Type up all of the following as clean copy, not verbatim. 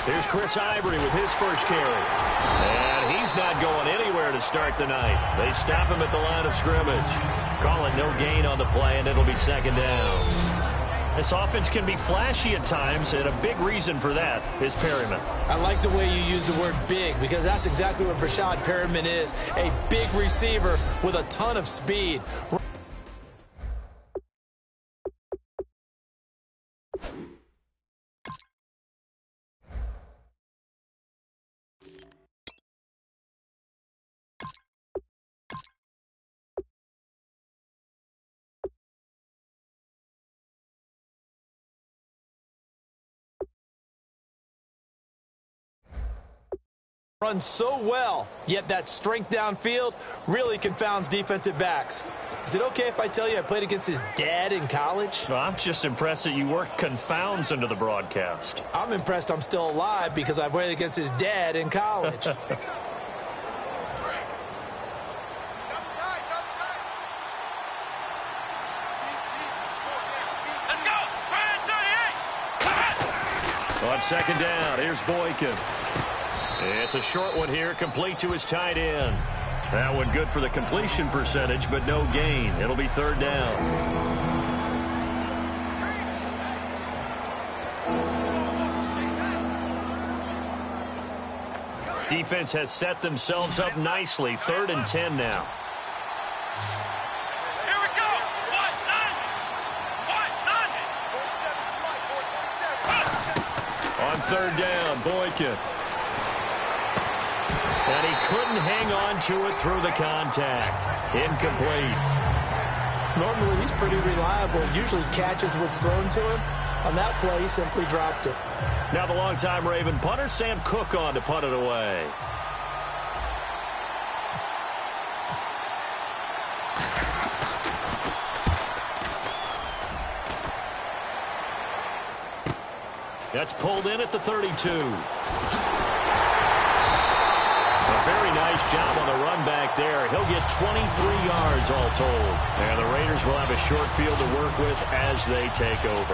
Here's Chris Ivory with his first carry. And he's not going anywhere to start the night. They stop him at the line of scrimmage. Call it no gain on the play, and it'll be second down. This offense can be flashy at times, and a big reason for that is Perryman. I like the way you use the word big, because that's exactly what Brashad Perryman is, a big receiver with a ton of speed. Runs so well, yet that strength downfield really confounds defensive backs. Is it okay if I tell you I played against his dad in college? Well, I'm just impressed that you worked confounds into the broadcast. I'm impressed I'm still alive because I played against his dad in college. On second down, here's Boykin. It's a short one here, complete to his tight end. That one good for the completion percentage, but no gain. It'll be third down. Defense has set themselves up nicely. 3rd and 10 now. Here we go. On third down, Boykin. And he couldn't hang on to it through the contact. Incomplete. Normally, he's pretty reliable. Usually catches what's thrown to him. On that play, he simply dropped it. Now the longtime Raven punter, Sam Cook, on to punt it away. That's pulled in at the 32. Very nice job on the run back there. He'll get 23 yards all told. And the Raiders will have a short field to work with as they take over.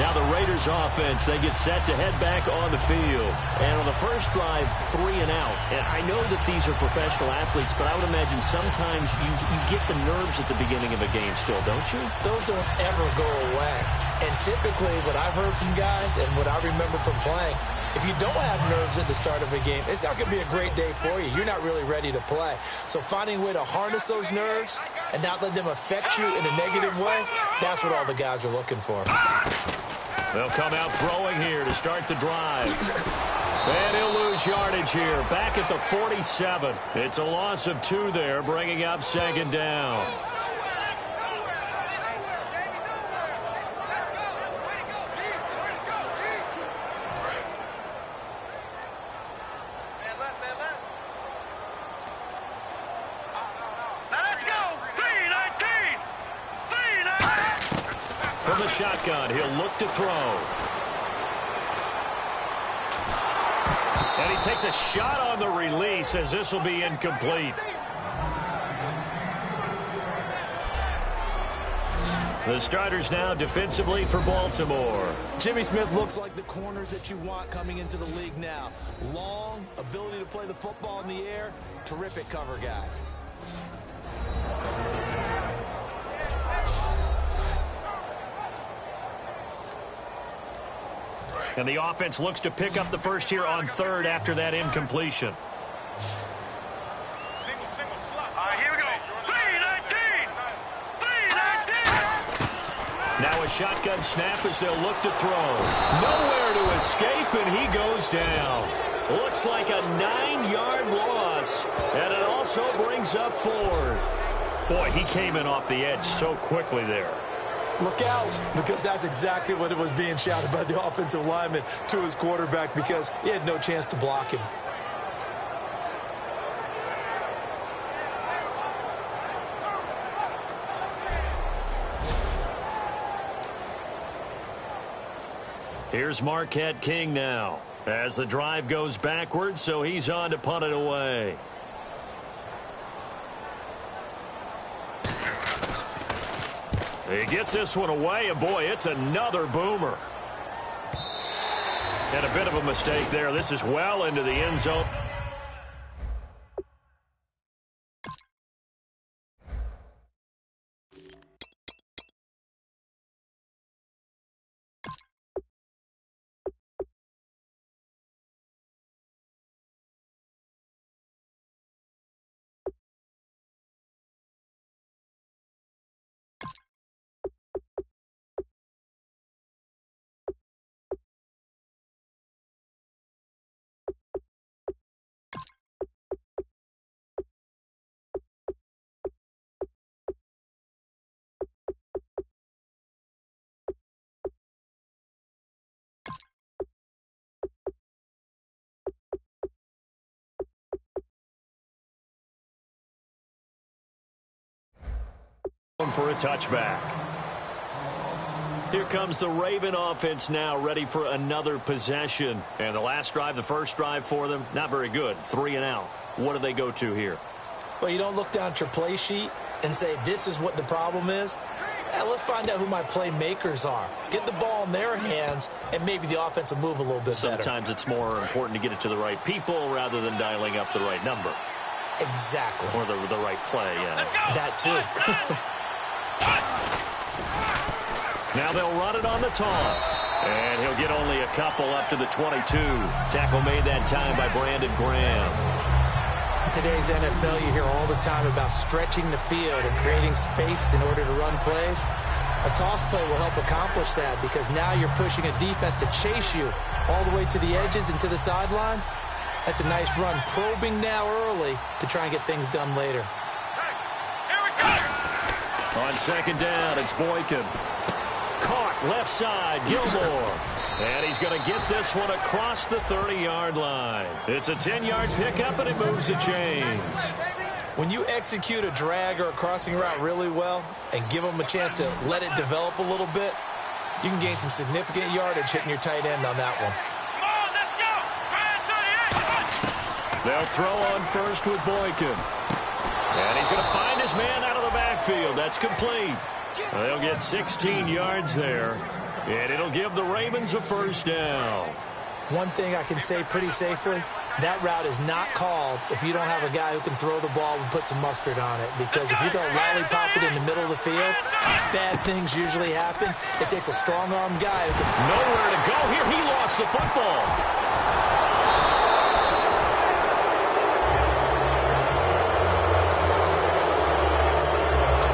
Now the Raiders offense, they get set to head back on the field. And on the first drive, 3 and out. And I know that these are professional athletes, but I would imagine sometimes you get the nerves at the beginning of a game still, don't you? Those don't ever go away. And typically what I've heard from guys and what I remember from playing, if you don't have nerves at the start of a game, it's not going to be a great day for you. You're not really ready to play. So finding a way to harness those nerves and not let them affect you in a negative way, that's what all the guys are looking for. They'll come out throwing here to start the drive. And he'll lose yardage here, back at the 47. It's a loss of 2 there, bringing up second down. From the shotgun, he'll look to throw. And he takes a shot on the release as this will be incomplete. The starters now defensively for Baltimore. Jimmy Smith looks like the corners that you want coming into the league now. Long, ability to play the football in the air, terrific cover guy. And the offense looks to pick up the first here on 3rd after that incompletion. Single, slot. All right, here we go. 3-19. 3-19. Now a shotgun snap as they'll look to throw. Nowhere to escape, and he goes down. Looks like a 9-yard loss, and it also brings up 4th. Boy, he came in off the edge so quickly there. Look out, because that's exactly what it was being shouted by the offensive lineman to his quarterback, because he had no chance to block him. Here's Marquette King now as the drive goes backwards, so he's on to punt it away. He gets this one away, and boy, it's another boomer. And a bit of a mistake there. This is well into the end zone. For a touchback. Here comes the Raven offense now, ready for another possession. And the last drive, the first drive for them, not very good. 3 and out. What do they go to here? Well, you don't look down at your play sheet and say, this is what the problem is. Let's find out who my playmakers are. Get the ball in their hands, and maybe the offense will move a little bit better. Sometimes it's more important to get it to the right people rather than dialing up the right number. Exactly. Or the right play, yeah. That too. Now they'll run it on the toss. And he'll get only a couple up to the 22. Tackle made that time by Brandon Graham. In today's NFL, you hear all the time about stretching the field and creating space in order to run plays. A toss play will help accomplish that because now you're pushing a defense to chase you all the way to the edges and to the sideline. That's a nice run, probing now early to try and get things done later. On second down, it's Boykin. Caught left side, Gilmore. And he's going to get this one across the 30-yard line. It's a 10-yard pickup, and it moves the chains. When you execute a drag or a crossing route really well and give them a chance to let it develop a little bit, you can gain some significant yardage hitting your tight end on that one. They'll throw on first with Boykin. And he's going to find his man out of the backfield. That's complete. They'll get 16 yards there. And it'll give the Ravens a first down. One thing I can say pretty safely, that route is not called if you don't have a guy who can throw the ball and put some mustard on it. Because if you go lollipop it in the middle of the field, bad things usually happen. It takes a strong-arm guy who can... Nowhere to go here. He lost the football.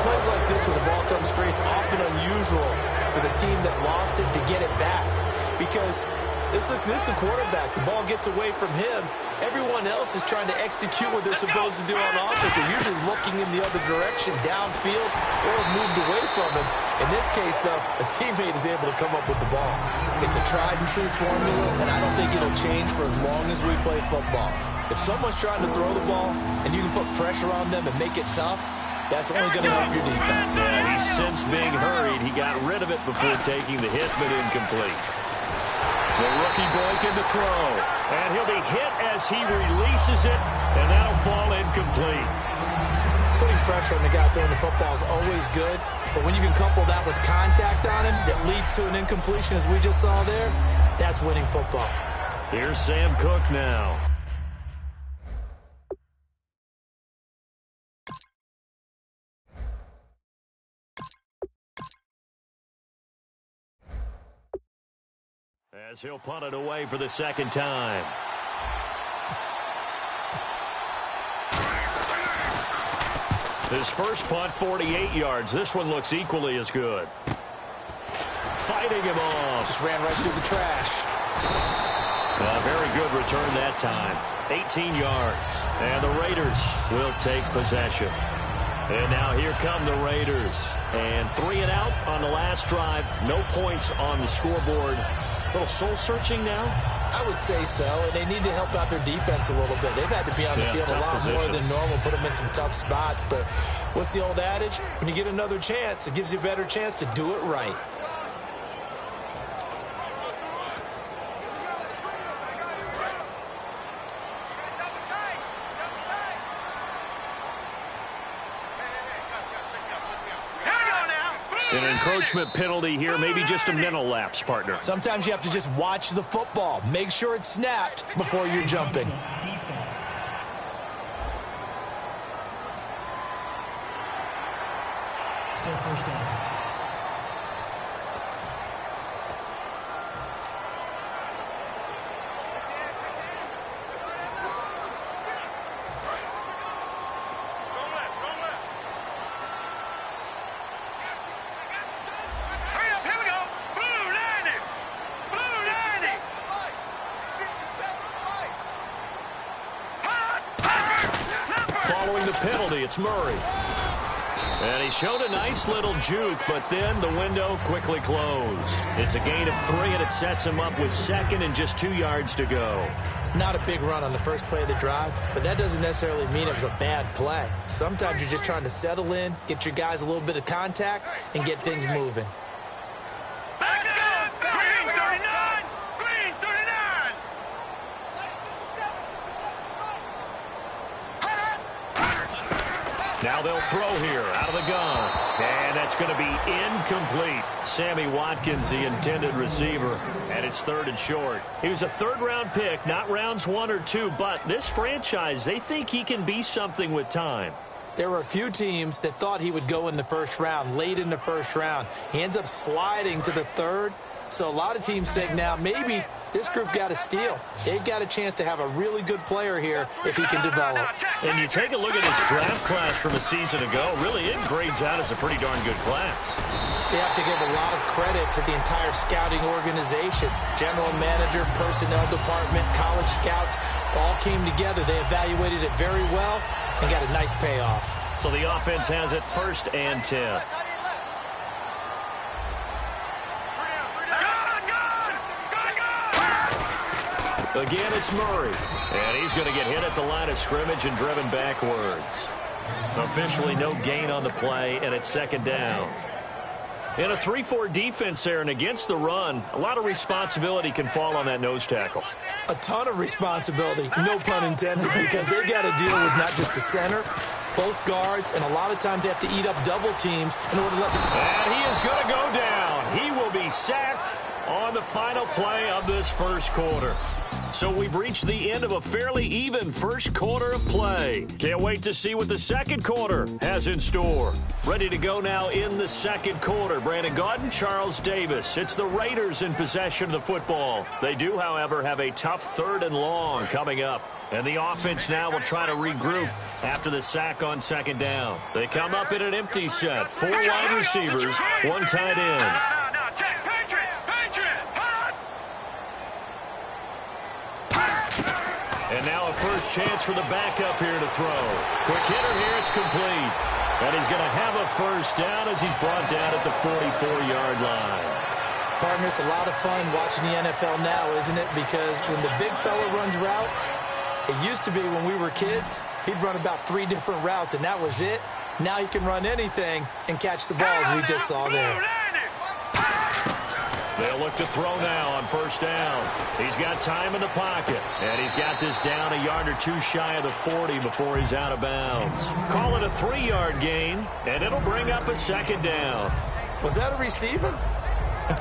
Plays like this when the ball comes free, it's often unusual for the team that lost it to get it back. Because this is the quarterback. The ball gets away from him. Everyone else is trying to execute what they're supposed to do on offense. They're usually looking in the other direction, downfield, or moved away from him. In this case, though, a teammate is able to come up with the ball. It's a tried-and-true formula, and I don't think it'll change for as long as we play football. If someone's trying to throw the ball and you can put pressure on them and make it tough, that's only going to help your defense. Yeah, he's since being hurried. He got rid of it before taking the hit, but incomplete. The rookie Boykin to throw. And he'll be hit as he releases it, and that'll fall incomplete. Putting pressure on the guy throwing the football is always good, but when you can couple that with contact on him that leads to an incompletion, as we just saw there, that's winning football. Here's Sam Cook now. As he'll punt it away for the second time. His first punt, 48 yards. This one looks equally as good. Fighting him off. Just ran right through the trash. A very good return that time. 18 yards. And the Raiders will take possession. And now here come the Raiders. And 3 and out on the last drive. No points on the scoreboard. A little soul-searching now? I would say so, and they need to help out their defense a little bit. They've had to be on the field a lot more than normal, put them in some tough spots. But what's the old adage? When you get another chance, it gives you a better chance to do it right. An encroachment penalty here, maybe just a mental lapse, partner. Sometimes you have to just watch the football. Make sure it's snapped before you're jumping. Still first down. Following the penalty, it's Murray. And he showed a nice little juke, but then the window quickly closed. It's a gain of 3, and it sets him up with 2nd and just 2 yards to go. Not a big run on the first play of the drive, but that doesn't necessarily mean it was a bad play. Sometimes you're just trying to settle in, get your guys a little bit of contact, and get things moving. Let's go! Green 39! Green 39! Now they'll throw here out of the gun. And that's going to be incomplete. Sammy Watkins, the intended receiver. And it's 3rd and short. He was a 3rd-round pick, not rounds 1 or 2. But this franchise, they think he can be something with time. There were a few teams that thought he would go in the first round, late in the first round. He ends up sliding to the 3rd. So a lot of teams think now maybe this group got a steal. They've got a chance to have a really good player here if he can develop. And you take a look at this draft class from a season ago, really it grades out as a pretty darn good class. So you have to give a lot of credit to the entire scouting organization. General manager, personnel department, college scouts, all came together. They evaluated it very well and got a nice payoff. So the offense has it 1st and 10. Again, it's Murray. And he's going to get hit at the line of scrimmage and driven backwards. Officially no gain on the play, and it's 2nd down. In a 3-4 defense there and against the run, a lot of responsibility can fall on that nose tackle. A ton of responsibility, no pun intended, because they've got to deal with not just the center, both guards, and a lot of times they have to eat up double teams in order to let them... And he is going to go down. He will be sacked on the final play of this first quarter. So we've reached the end of a fairly even first quarter of play. Can't wait to see what the second quarter has in store. Ready to go now in the second quarter. Brandon Gaudin, Charles Davis. It's the Raiders in possession of the football. They do, however, have a tough 3rd and long coming up. And the offense now will try to regroup after the sack on 2nd down. They come up in an empty set. 4 wide receivers, 1 tight end. And now a first chance for the backup here to throw. Quick hitter here, it's complete. And he's going to have a first down as he's brought down at the 44-yard line. Partner, it's a lot of fun watching the NFL now, isn't it? Because when the big fella runs routes, it used to be when we were kids, he'd run about 3 different routes, and that was it. Now he can run anything and catch the ball, as we just saw there. They'll look to throw now on first down. He's got time in the pocket, and he's got this down a yard or 2 shy of the 40 before he's out of bounds. Call it a 3-yard gain, and it'll bring up a 2nd down. Was that a receiver?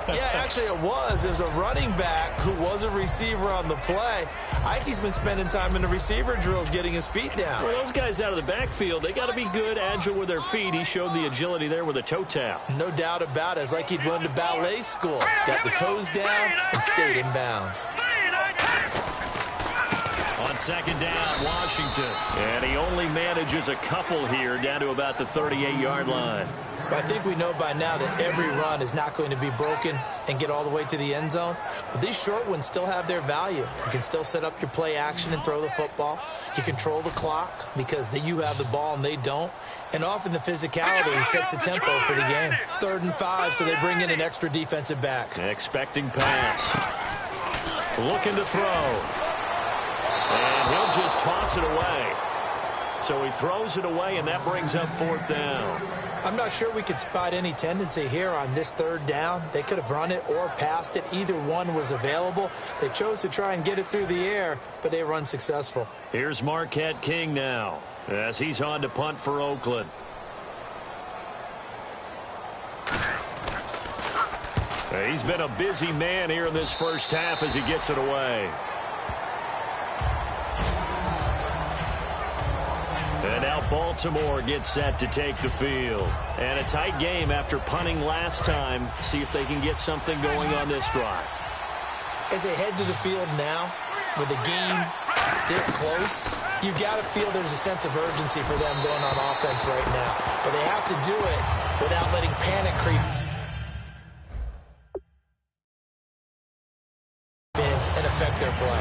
Yeah, actually it was. It was a running back who was a receiver on the play. Ike's been spending time in the receiver drills getting his feet down. Well, those guys out of the backfield, they got to be good, agile with their feet. He showed the agility there with a toe tap. No doubt about it. It's like he'd run to ballet school. Got the toes down and stayed in bounds. On 2nd down, Washington. And he only manages a couple here down to about the 38-yard line. But I think we know by now that every run is not going to be broken and get all the way to the end zone. But these short ones still have their value. You can still set up your play action and throw the football. You control the clock because you have the ball and they don't. And often the physicality sets the tempo for the game. 3rd and 5, so they bring in an extra defensive back. Expecting pass. Looking to throw. And he'll just toss it away. So he throws it away, and that brings up 4th down. I'm not sure we could spot any tendency here on this 3rd down. They could have run it or passed it. Either one was available. They chose to try and get it through the air, but they were unsuccessful. Here's Marquette King now as he's on to punt for Oakland. He's been a busy man here in this first half as he gets it away. And now Baltimore gets set to take the field. And a tight game after punting last time. See if they can get something going on this drive. As they head to the field now, with the game this close, you've got to feel there's a sense of urgency for them going on offense right now. But they have to do it without letting panic creep in and affect their play.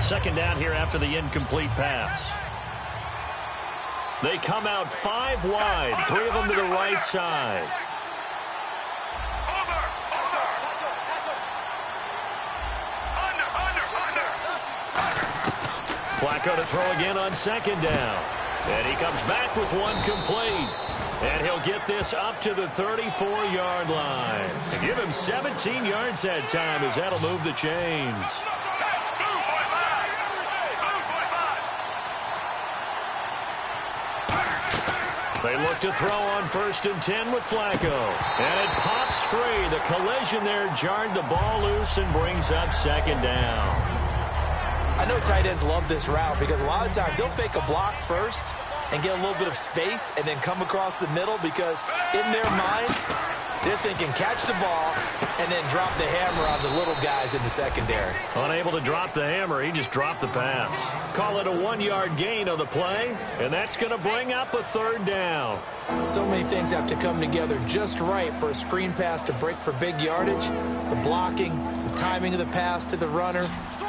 Second down here after the incomplete pass. They come out 5 wide, 3 of them to the right side. Flacco to throw again on second down. And he comes back with one complete. And he'll get this up to the 34-yard line. And give him 17 yards that time as that'll move the chains. They look to throw on 1st and 10 with Flacco. And it pops free. The collision there jarred the ball loose and brings up second down. I know tight ends love this route because a lot of times they'll fake a block first and get a little bit of space and then come across the middle because in their mind, they're thinking catch the ball and then drop the hammer on the little guys in the secondary. Unable to drop the hammer, he just dropped the pass. Call it a 1-yard gain on the play, and that's going to bring up a 3rd down. So many things have to come together just right for a screen pass to break for big yardage. The blocking, the timing of the pass to the runner,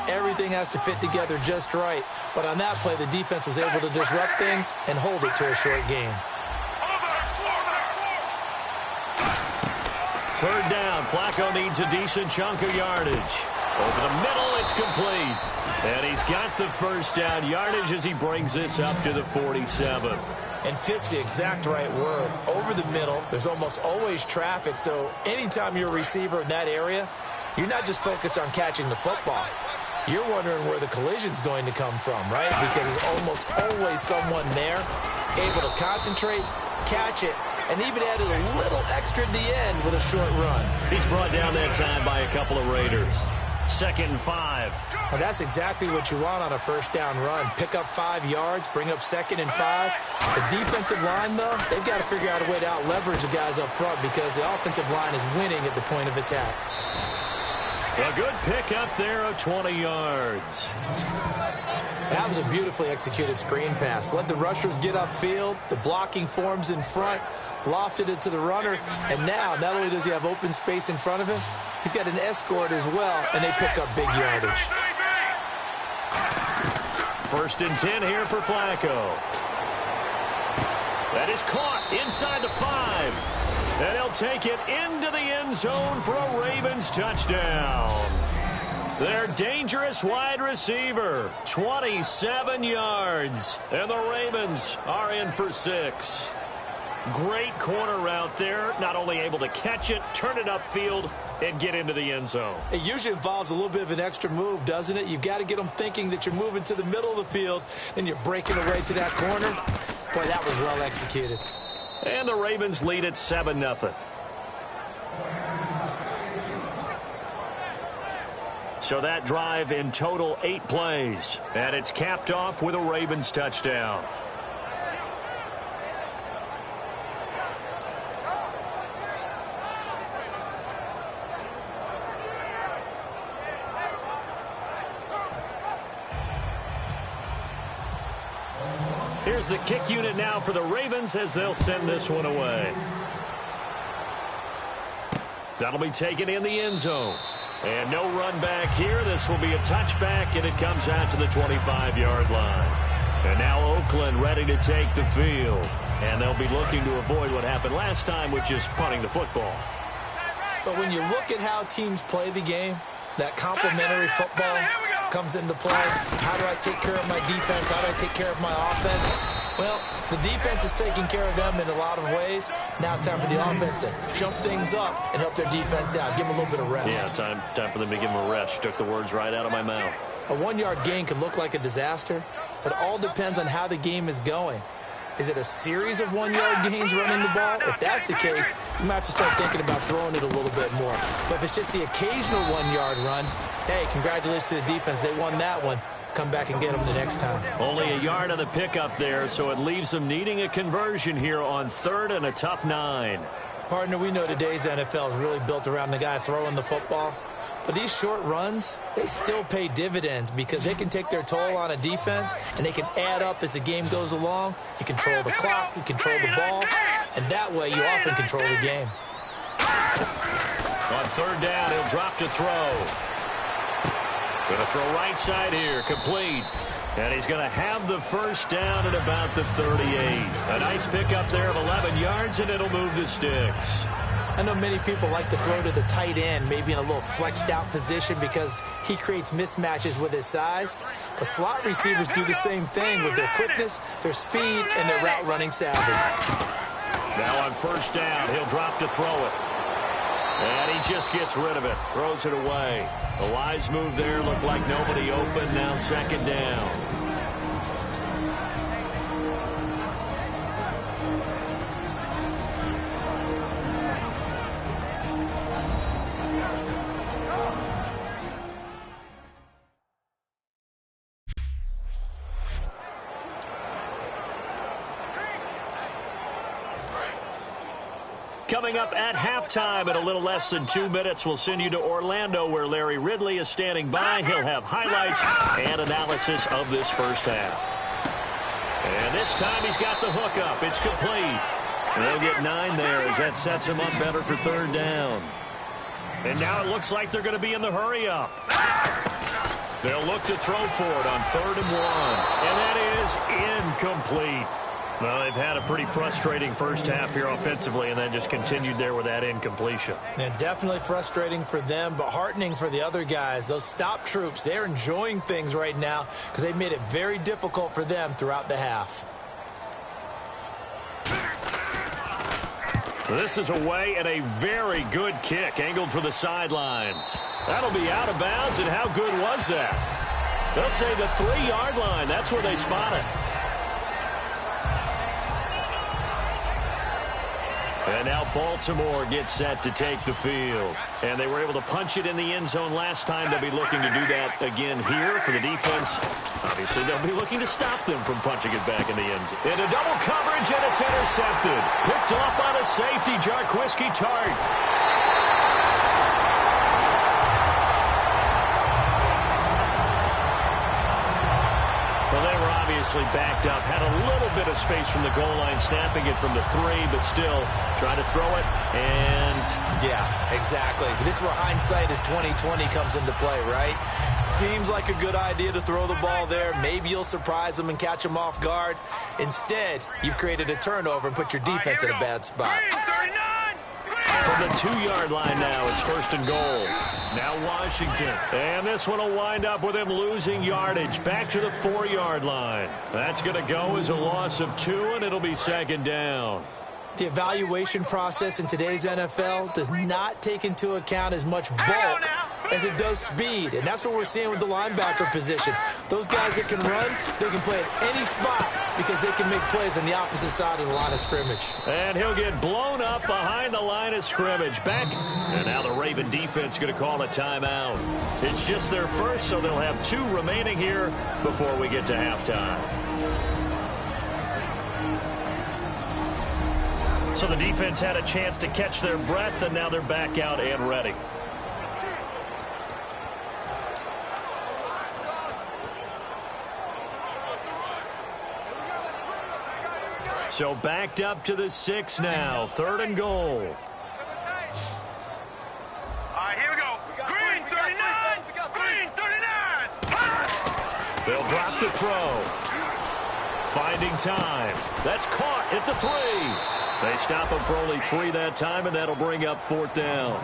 everything has to fit together just right. But on that play, the defense was able to disrupt things and hold it to a short gain. 3rd down. Flacco needs a decent chunk of yardage. Over the middle, it's complete. And he's got the 1st down yardage as he brings this up to the 47. And fits the exact right word. Over the middle, there's almost always traffic. So anytime you're a receiver in that area, you're not just focused on catching the football. You're wondering where the collision's going to come from, right? Because there's almost always someone there able to concentrate, catch it, and even added a little extra at the end with a short run. He's brought down that time by a couple of Raiders. 2nd and 5. And that's exactly what you want on a 1st down run. Pick up 5 yards, bring up 2nd and 5. The defensive line, though, they've got to figure out a way to out-leverage the guys up front because the offensive line is winning at the point of attack. A good pick up there of 20 yards. That was a beautifully executed screen pass. Let the rushers get upfield. The blocking forms in front. Lofted it to the runner. And now, not only does he have open space in front of him, he's got an escort as well, and they pick up big yardage. 1st and 10 here for Flacco. That is caught inside the 5. And he'll take it into the end zone for a Ravens touchdown. Their dangerous wide receiver, 27 yards. And the Ravens are in for 6. Great corner route there. Not only able to catch it, turn it upfield, and get into the end zone. It usually involves a little bit of an extra move, doesn't it? You've got to get them thinking that you're moving to the middle of the field, and you're breaking away to that corner. Boy, that was well executed. And the Ravens lead at 7-0. So that drive in total 8 plays. And it's capped off with a Ravens touchdown. Here's the kick unit now for the Ravens as they'll send this one away. That'll be taken in the end zone. And no run back here. This will be a touchback, and it comes out to the 25-yard line. And now Oakland ready to take the field. And they'll be looking to avoid what happened last time, which is punting the football. But when you look at how teams play the game, that complementary football comes into play. How do I take care of my defense? How do I take care of my offense? Well, the defense is taking care of them in a lot of ways. Now it's time for the offense to jump things up and help their defense out. Give them a little bit of rest. Yeah, time for them to give them a rest. You took the words right out of my mouth. A 1-yard gain could look like a disaster, but it all depends on how the game is going. Is it a series of 1-yard gains running the ball? If that's the case, you might have to start thinking about throwing it a little bit more. But if it's just the occasional 1-yard run, hey, congratulations to the defense. They won that one. Come back and get them the next time. Only a yard on the pickup there, so it leaves them needing a conversion here on 3rd and a tough 9. Partner, we know today's NFL is really built around the guy throwing the football. But these short runs, they still pay dividends because they can take their toll on a defense and they can add up as the game goes along. You control the clock, you control the ball, and that way you often control the game. On 3rd down, he'll drop to throw. Going to throw right side here, complete. And he's going to have the first down at about the 38. A nice pickup there of 11 yards, and it'll move the sticks. I know many people like to throw to the tight end, maybe in a little flexed out position because he creates mismatches with his size. But slot receivers do the same thing with their quickness, their speed, and their route running savvy. Now on 1st down, he'll drop to throw it. And he just gets rid of it, throws it away. A wise move there, looked like nobody open, now 2nd down. Coming up at halftime in a little less than 2 minutes, we'll send you to Orlando where Larry Ridley is standing by. He'll have highlights and analysis of this first half. And this time he's got the hook up. It's complete. And they'll get 9 there as that sets him up better for 3rd down. And now it looks like they're going to be in the hurry up. They'll look to throw for it on 3rd and 1. And that is incomplete. Well, they've had a pretty frustrating first half here offensively and then just continued there with that incompletion. Yeah, definitely frustrating for them, but heartening for the other guys. Those stop troops, they're enjoying things right now because they made it very difficult for them throughout the half. This is away and a very good kick angled for the sidelines. That'll be out of bounds, and how good was that? They'll say the 3-yard line. That's where they spot it. And now Baltimore gets set to take the field. And they were able to punch it in the end zone last time. They'll be looking to do that again here for the defense. Obviously, they'll be looking to stop them from punching it back in the end zone. Into double coverage, and it's intercepted. Picked off by the safety, Jarquiski Tart. Well, they were obviously backed up, had a little bit of space from the goal line, snapping it from the 3, but still trying to throw it, and... Yeah, exactly. This is where hindsight is 20/20 comes into play, right? Seems like a good idea to throw the ball there. Maybe you'll surprise them and catch them off guard. Instead, you've created a turnover and put your defense in a bad spot. From the 2-yard line now, it's 1st and goal. Now Washington. And this one will wind up with him losing yardage. Back to the 4-yard line. That's going to go as a loss of 2, and it'll be 2nd down. The evaluation process in today's NFL does not take into account as much bulk as it does speed. And that's what we're seeing with the linebacker position. Those guys that can run, they can play at any spot because they can make plays on the opposite side of the line of scrimmage. And he'll get blown up behind the line of scrimmage. Back. And now the Raven defense going to call a timeout. It's just their first, so they'll have 2 remaining here before we get to halftime. So the defense had a chance to catch their breath, and now they're back out and ready. So backed up to the 6 now. 3rd and goal. All right, here we go. Green 39. Green 39. They'll drop to throw. Finding time. That's caught at the 3. They stop him for only 3 that time, and that'll bring up 4th down.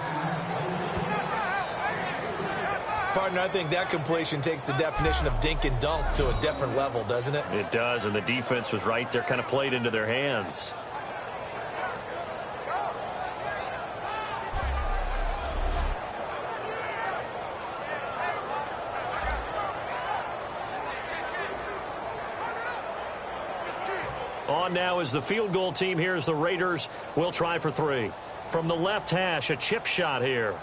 Partner, I think that completion takes the definition of dink and dunk to a different level, doesn't it? It does, and the defense was right there, kind of played into their hands. On now is the field goal team here as the Raiders will try for 3. From the left hash, a chip shot here.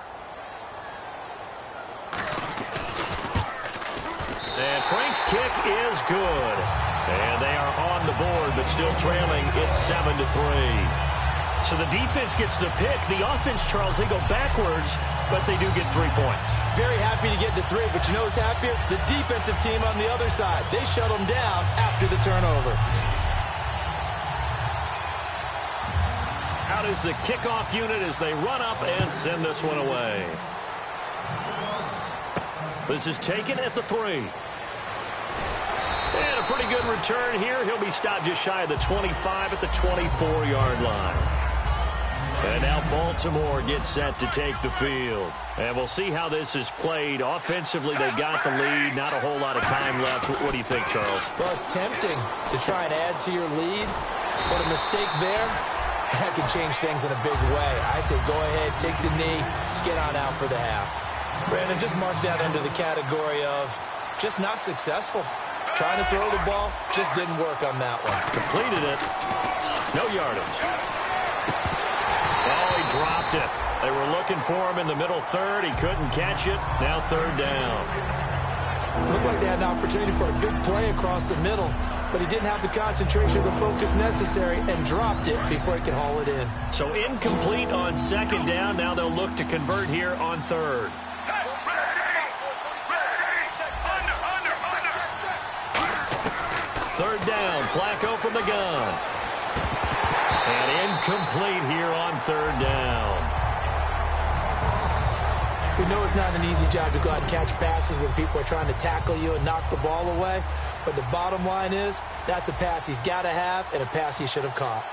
And Frank's kick is good. And they are on the board, but still trailing. It's 7-3. So the defense gets the pick. The offense, Charles, they go backwards, but they do get 3 points. Very happy to get the 3, but you know who's happier? The defensive team on the other side. They shut them down after the turnover. Out is the kickoff unit as they run up and send this one away. This is taken at the 3. And a pretty good return here. He'll be stopped just shy of the 25 at the 24-yard line. And now Baltimore gets set to take the field. And we'll see how this is played. Offensively, they got the lead. Not a whole lot of time left. What do you think, Charles? Well, it's tempting to try and add to your lead. But a mistake there, that can change things in a big way. I say go ahead, take the knee, get on out for the half. Brandon, just mark that under the category of just not successful. Trying to throw the ball, just didn't work on that one. Completed it. No yardage. Oh, he dropped it. They were looking for him in the middle third. He couldn't catch it. Now 3rd down. Looked like they had an opportunity for a big play across the middle, but he didn't have the concentration or the focus necessary and dropped it before he could haul it in. So incomplete on 2nd down. Now they'll look to convert here on 3rd. Third down, Flacco from the gun. And incomplete here on 3rd down. We know it's not an easy job to go out and catch passes when people are trying to tackle you and knock the ball away. But the bottom line is, that's a pass he's got to have and a pass he should have caught.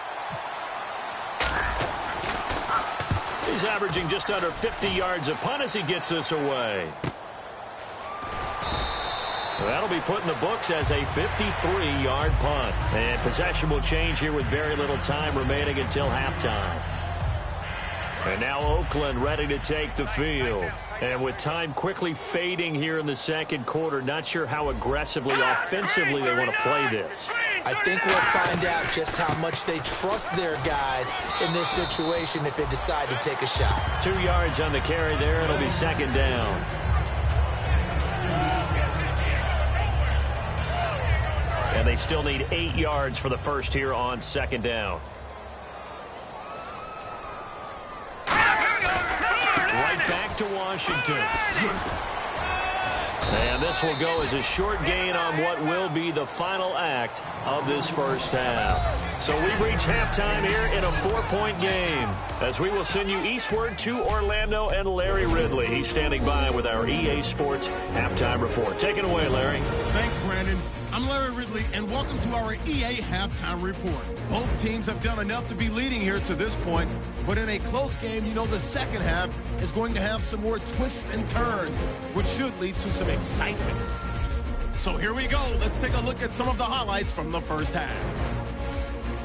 He's averaging just under 50 yards a punt as he gets this away. That'll be put in the books as a 53-yard punt. And possession will change here with very little time remaining until halftime. And now Oakland ready to take the field. And with time quickly fading here in the 2nd quarter, not sure how aggressively, offensively they want to play this. I think we'll find out just how much they trust their guys in this situation if they decide to take a shot. 2 yards on the carry there. It'll be 2nd down. And they still need 8 yards for the first here on 2nd down. Right back to Washington. And this will go as a short gain on what will be the final act of this first half. So we reach halftime here in a 4-point game as we will send you eastward to Orlando and Larry Ridley. He's standing by with our EA Sports halftime report. Take it away, Larry. Thanks, Brandon. I'm Larry Ridley, and welcome to our EA Halftime Report. Both teams have done enough to be leading here to this point, but in a close game, you know the second half is going to have some more twists and turns, which should lead to some excitement. So here we go. Let's take a look at some of the highlights from the first half.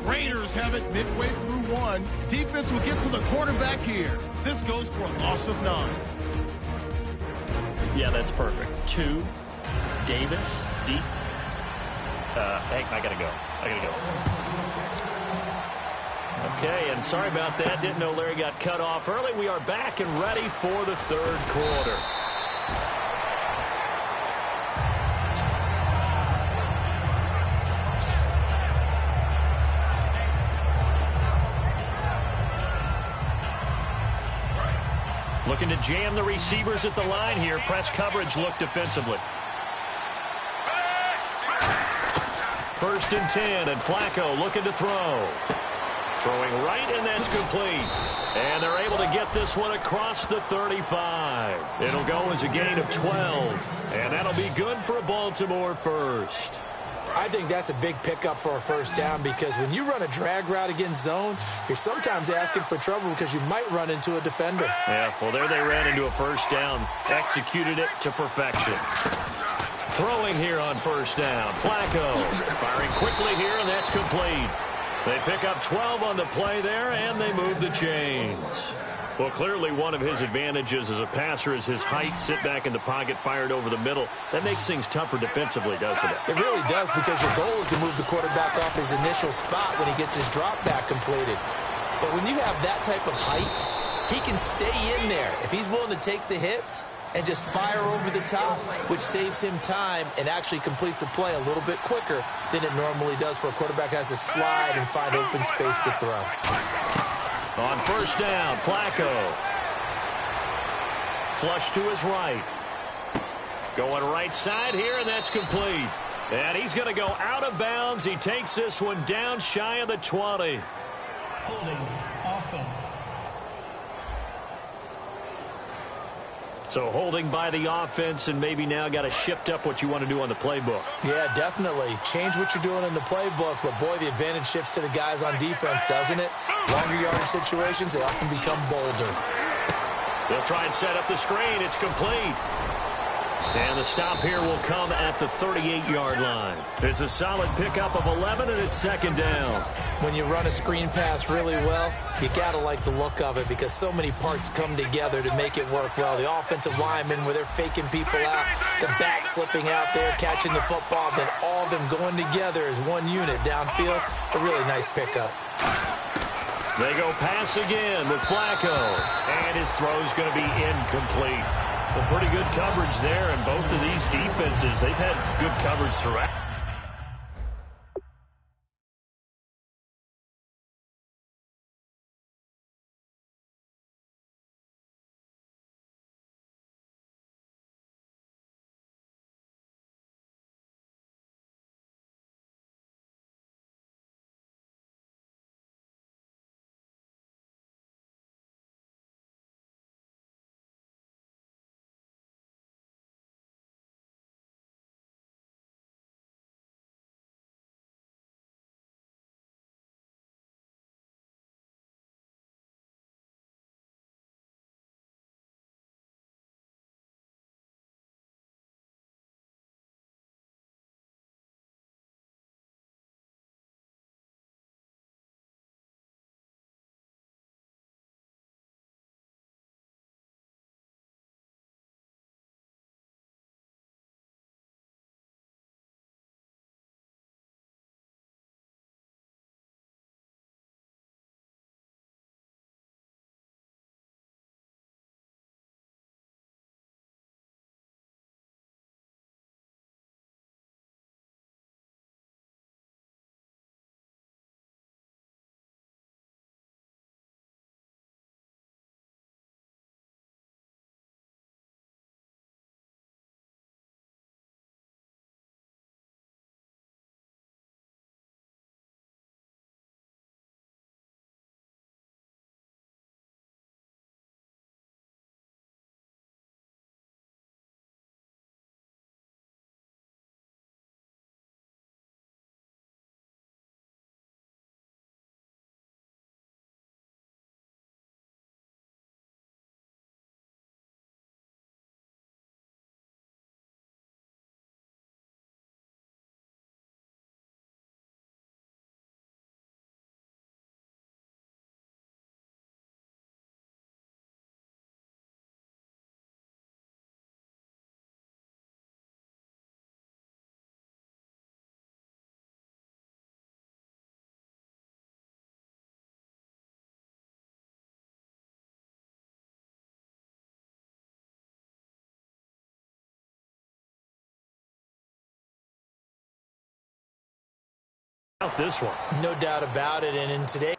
Raiders have it midway through 1. Defense will get to the quarterback here. This goes for a loss of 9. Yeah, that's perfect. 2, Davis, deep. Hey, I gotta go. Okay, and sorry about that. Didn't know Larry got cut off early. We are back and ready for the 3rd quarter. Looking to jam the receivers at the line here. Press coverage look defensively. 1st and 10, and Flacco looking to throw. Throwing right, and that's complete. And they're able to get this one across the 35. It'll go as a gain of 12, and that'll be good for a Baltimore first. I think that's a big pickup for a first down because when you run a drag route against zone, you're sometimes asking for trouble because you might run into a defender. Yeah, well, there they ran into a first down. Executed it to perfection. Throwing here on first down. Flacco firing quickly here, and that's complete. They pick up 12 on the play there, and they move the chains. Well, clearly one of his advantages as a passer is his height. Sit back in the pocket, fired over the middle. That makes things tougher defensively, doesn't it? It really does, because your goal is to move the quarterback off his initial spot when he gets his drop back completed. But when you have that type of height, he can stay in there if he's willing to take the hits and just fire over the top, which saves him time and actually completes a play a little bit quicker than it normally does for a quarterback who has to slide and find open space to throw. On first down, Flacco. Flush to his right. Going right side here, and that's complete. And he's going to go out of bounds. He takes this one down shy of the 20. Holding offense. So holding by the offense, and maybe now got to shift up what you want to do on the playbook. Yeah, definitely. Change what you're doing in the playbook, but boy, the advantage shifts to the guys on defense, doesn't it? Longer yardage situations, they often become bolder. They'll try and set up the screen. It's complete. And the stop here will come at the 38-yard line. It's a solid pickup of 11, and it's second down. When you run a screen pass really well, you got to like the look of it, because so many parts come together to make it work well. The offensive linemen, where they're faking people out, the back slipping out there, catching the football, then all of them going together as one unit downfield. A really nice pickup. They go pass again with Flacco, and his throw's going to be incomplete. Well, pretty good coverage there, and both of these defenses, they've had good coverage throughout. This one. No doubt about it, and in today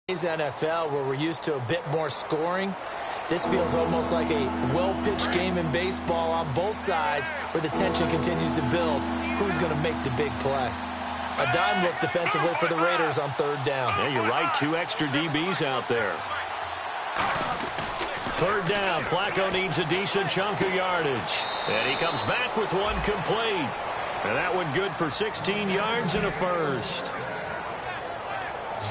Today's NFL, where we're used to a bit more scoring, this feels almost like a well-pitched game in baseball on both sides where the tension continues to build. Who's going to make the big play? A dime look defensively for the Raiders on third down. Yeah, you're right. 2 extra DBs out there. Third down. Flacco needs a decent chunk of yardage. And he comes back with one complete. And that one good for 16 yards and a first.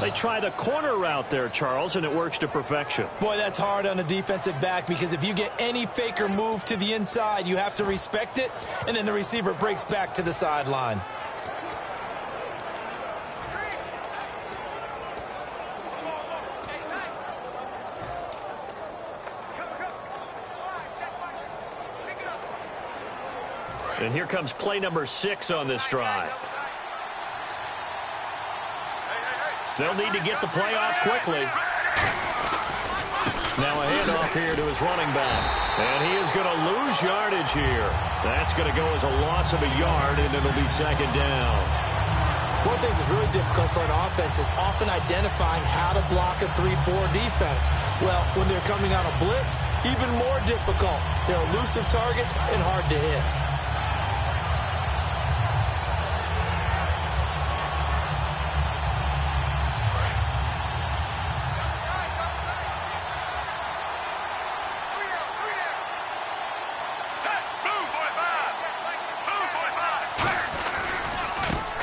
They try the corner route there, Charles, and it works to perfection. Boy, that's hard on a defensive back because if you get any fake or move to the inside, you have to respect it, and then the receiver breaks back to the sideline. And here comes play number 6 on this drive. They'll need to get the play off quickly. Now a handoff here to his running back. And he is going to lose yardage here. That's going to go as a loss of a yard, and it'll be second down. One of the things that's really difficult for an offense is often identifying how to block a 3-4 defense. Well, when they're coming on a blitz, even more difficult. They're elusive targets and hard to hit.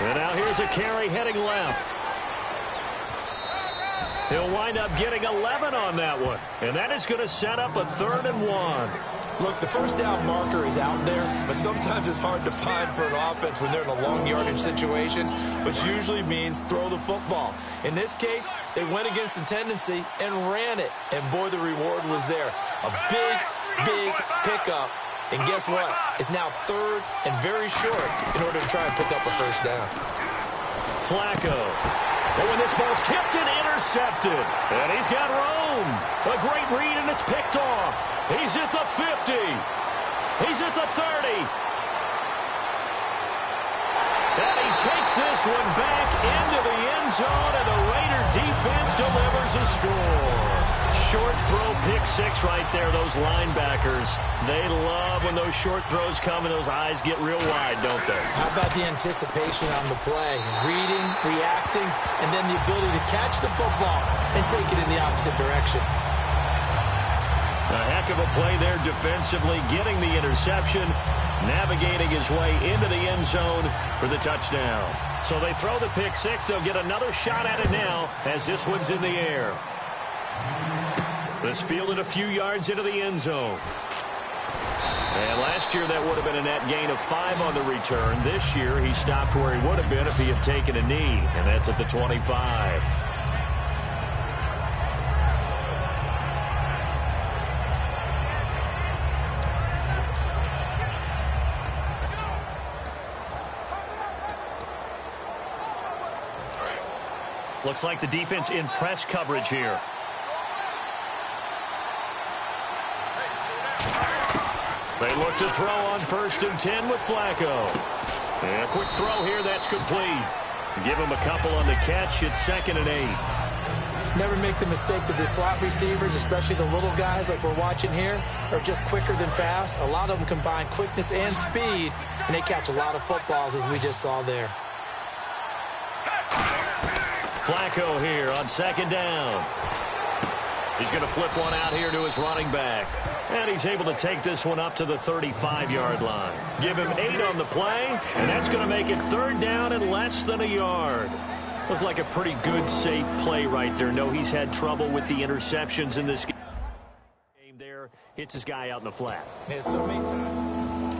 And now here's a carry heading left. He'll wind up getting 11 on that one. And that is going to set up a 3rd and 1. Look, the first down marker is out there, but sometimes it's hard to find for an offense when they're in a long yardage situation, which usually means throw the football. In this case, they went against the tendency and ran it. And boy, the reward was there. A big, big pickup. And guess what? It's now 3rd and very short in order to try and pick up a first down. Flacco. Oh, and this ball's tipped and intercepted. And he's got room. A great read, and it's picked off. He's at the 50. He's at the 30. And he takes this one back into the end zone, and the Raider defense delivers a score. Short throw, pick 6 right there. Those linebackers, they love when those short throws come and those eyes get real wide, don't they? How about the anticipation on the play? Reading, reacting, and then the ability to catch the football and take it in the opposite direction. A heck of a play there defensively, getting the interception, navigating his way into the end zone for the touchdown. So they throw the pick 6. They'll get another shot at it now as this one's in the air. This fielded a few yards into the end zone. And last year that would have been a net gain of 5 on the return. This year he stopped where he would have been if he had taken a knee, and that's at the 25. Looks like the defense in press coverage here. They look to throw on 1st and 10 with Flacco. And a quick throw here, that's complete. Give him a couple on the catch. It's 2nd and 8. Never make the mistake that the slot receivers, especially the little guys like we're watching here, are just quicker than fast. A lot of them combine quickness and speed, and they catch a lot of footballs, as we just saw there. Flacco here on 2nd down. He's going to flip one out here to his running back. And he's able to take this one up to the 35-yard line. Give him 8 on the play, and that's going to make it 3rd down and less than a yard. Looked like a pretty good, safe play right there. No, he's had trouble with the interceptions in this game there. Hits his guy out in the flat. Yeah, so many times.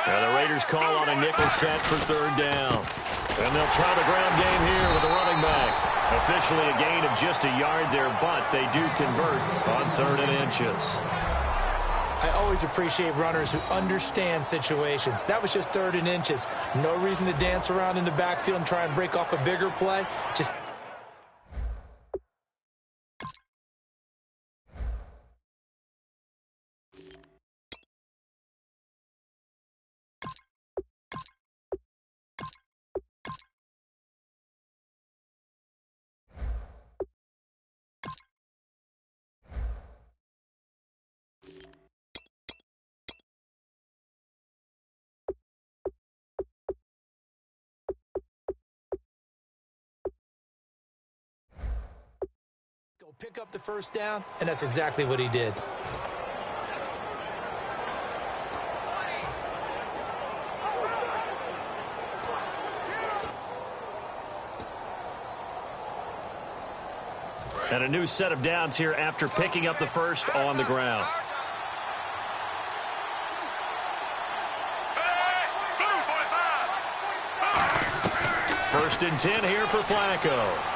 And the Raiders call on a nickel set for 3rd down. And they'll try the ground game here with the running back. Officially a gain of just a yard there, but they do convert on 3rd and inches. I always appreciate runners who understand situations. That was just 3rd and inches. No reason to dance around in the backfield and try and break off a bigger play. Just pick up the first down, and that's exactly what he did. And a new set of downs here after picking up the first on the ground. First and 10 here for Flacco.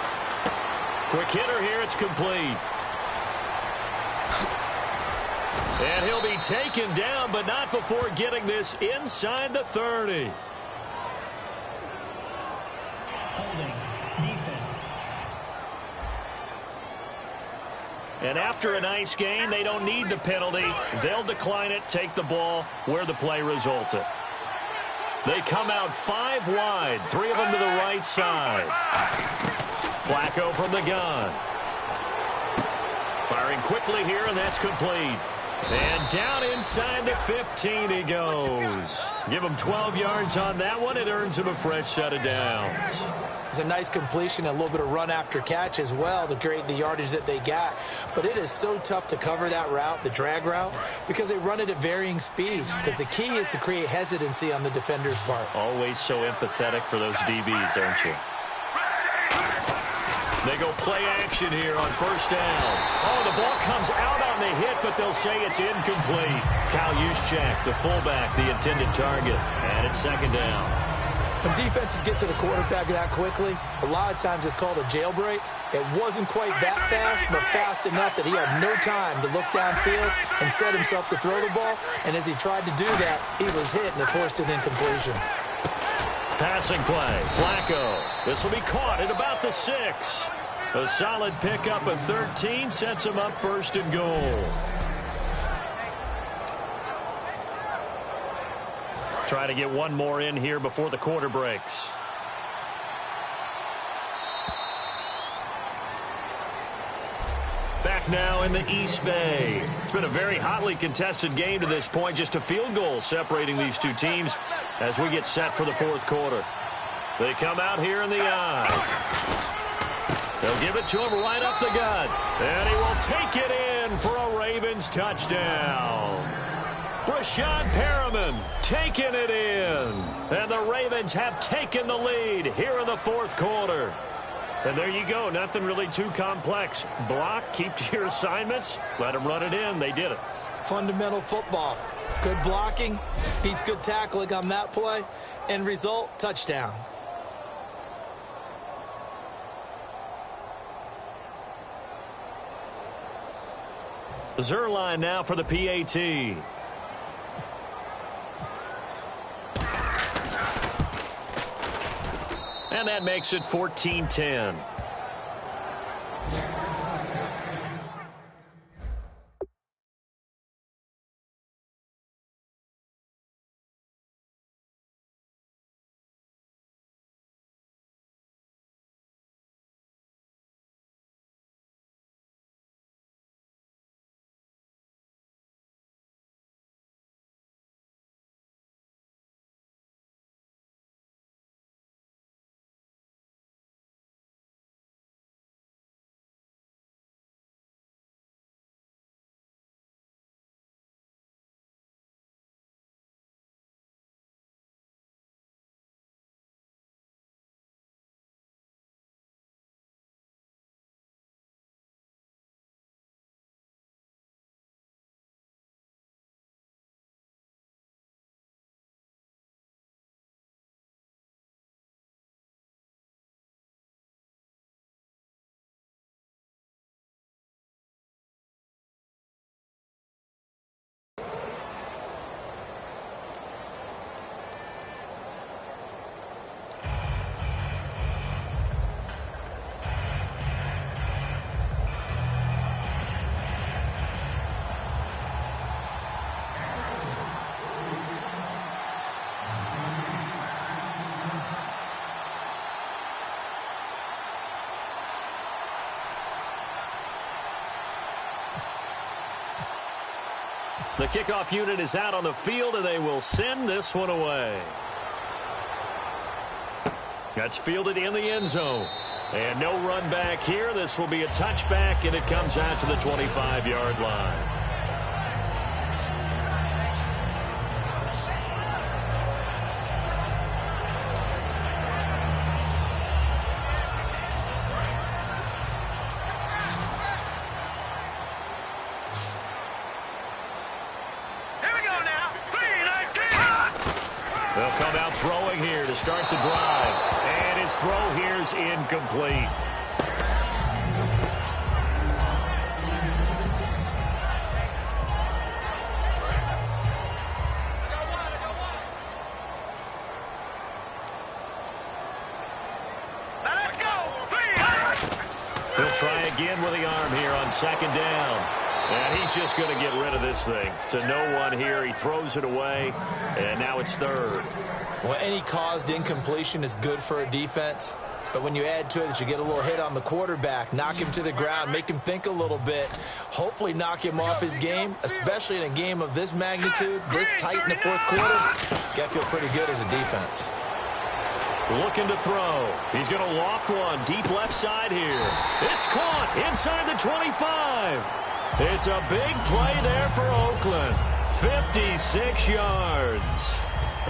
Quick hitter here, it's complete. And he'll be taken down, but not before getting this inside the 30. Holding. Defense. And after a nice gain, they don't need the penalty. They'll decline it, take the ball where the play resulted. They come out 5 wide, 3 of them to the right side. Flacco from the gun. Firing quickly here, and that's complete. And down inside the 15 he goes. Give him 12 yards on that one. It earns him a fresh set of downs. It's a nice completion, a little bit of run after catch as well to create the yardage that they got. But it is so tough to cover that route, the drag route, because they run it at varying speeds. Because the key is to create hesitancy on the defender's part. Always so empathetic for those DBs, aren't you? They go play action here on first down. Oh, the ball comes out on the hit, but they'll say it's incomplete. Kyle Juszczyk, the fullback, the intended target. And it's second down. When defenses get to the quarterback that quickly, a lot of times it's called a jailbreak. It wasn't quite that fast, but fast enough that he had no time to look downfield and set himself to throw the ball. And as he tried to do that, he was hit and it forced an incompletion. Passing play. Flacco. This will be caught at about the 6. A solid pickup of 13 sets him up first and goal. Try to get one more in here before the quarter breaks. Back now in the East Bay. It's been a very hotly contested game to this point. Just a field goal separating these two teams as we get set for the fourth quarter. They come out here in the eye. They'll give it to him right up the gut. And he will take it in for a Ravens touchdown. Brashad Perriman taking it in. And the Ravens have taken the lead here in the fourth quarter. And there you go. Nothing really too complex. Block, keep to your assignments, let them run it in. They did it. Fundamental football. Good blocking, beats good tackling on that play. End result, touchdown. Zerline now for the PAT. And that makes it 14-10. The kickoff unit is out on the field, and they will send this one away. That's fielded in the end zone. And no run back here. This will be a touchback, and it comes out to the 25-yard line. They'll come out throwing here to start the drive. And his throw here is incomplete. Let's go. He'll try again with the arm here on second down. And he's just going to get rid of this thing. To no one here. He throws it away. And now it's third. Well, any caused incompletion is good for a defense. But when you add to it that you get a little hit on the quarterback, knock him to the ground, make him think a little bit, hopefully knock him off his game, especially in a game of this magnitude, this tight in the fourth quarter, got to feel pretty good as a defense. Looking to throw. He's going to loft one deep left side here. It's caught inside the 25. It's a big play there for Oakland. 56 yards.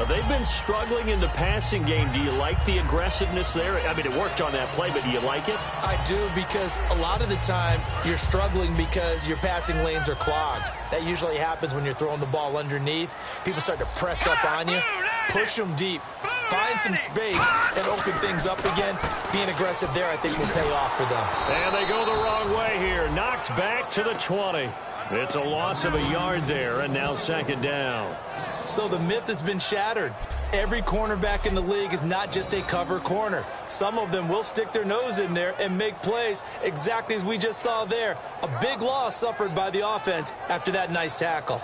They've been struggling in the passing game. Do you like the aggressiveness there? I mean, it worked on that play, but do you like it? I do, because a lot of the time you're struggling because your passing lanes are clogged. That usually happens when you're throwing the ball underneath. People start to press up on you, push them deep, find some space, and open things up again. Being aggressive there, I think, will pay off for them. And they go the wrong way here. Knocked back to the 20. It's a loss of a yard there, and now second down. So the myth has been shattered. Every cornerback in the league is not just a cover corner. Some of them will stick their nose in there and make plays exactly as we just saw there. A big loss suffered by the offense after that nice tackle.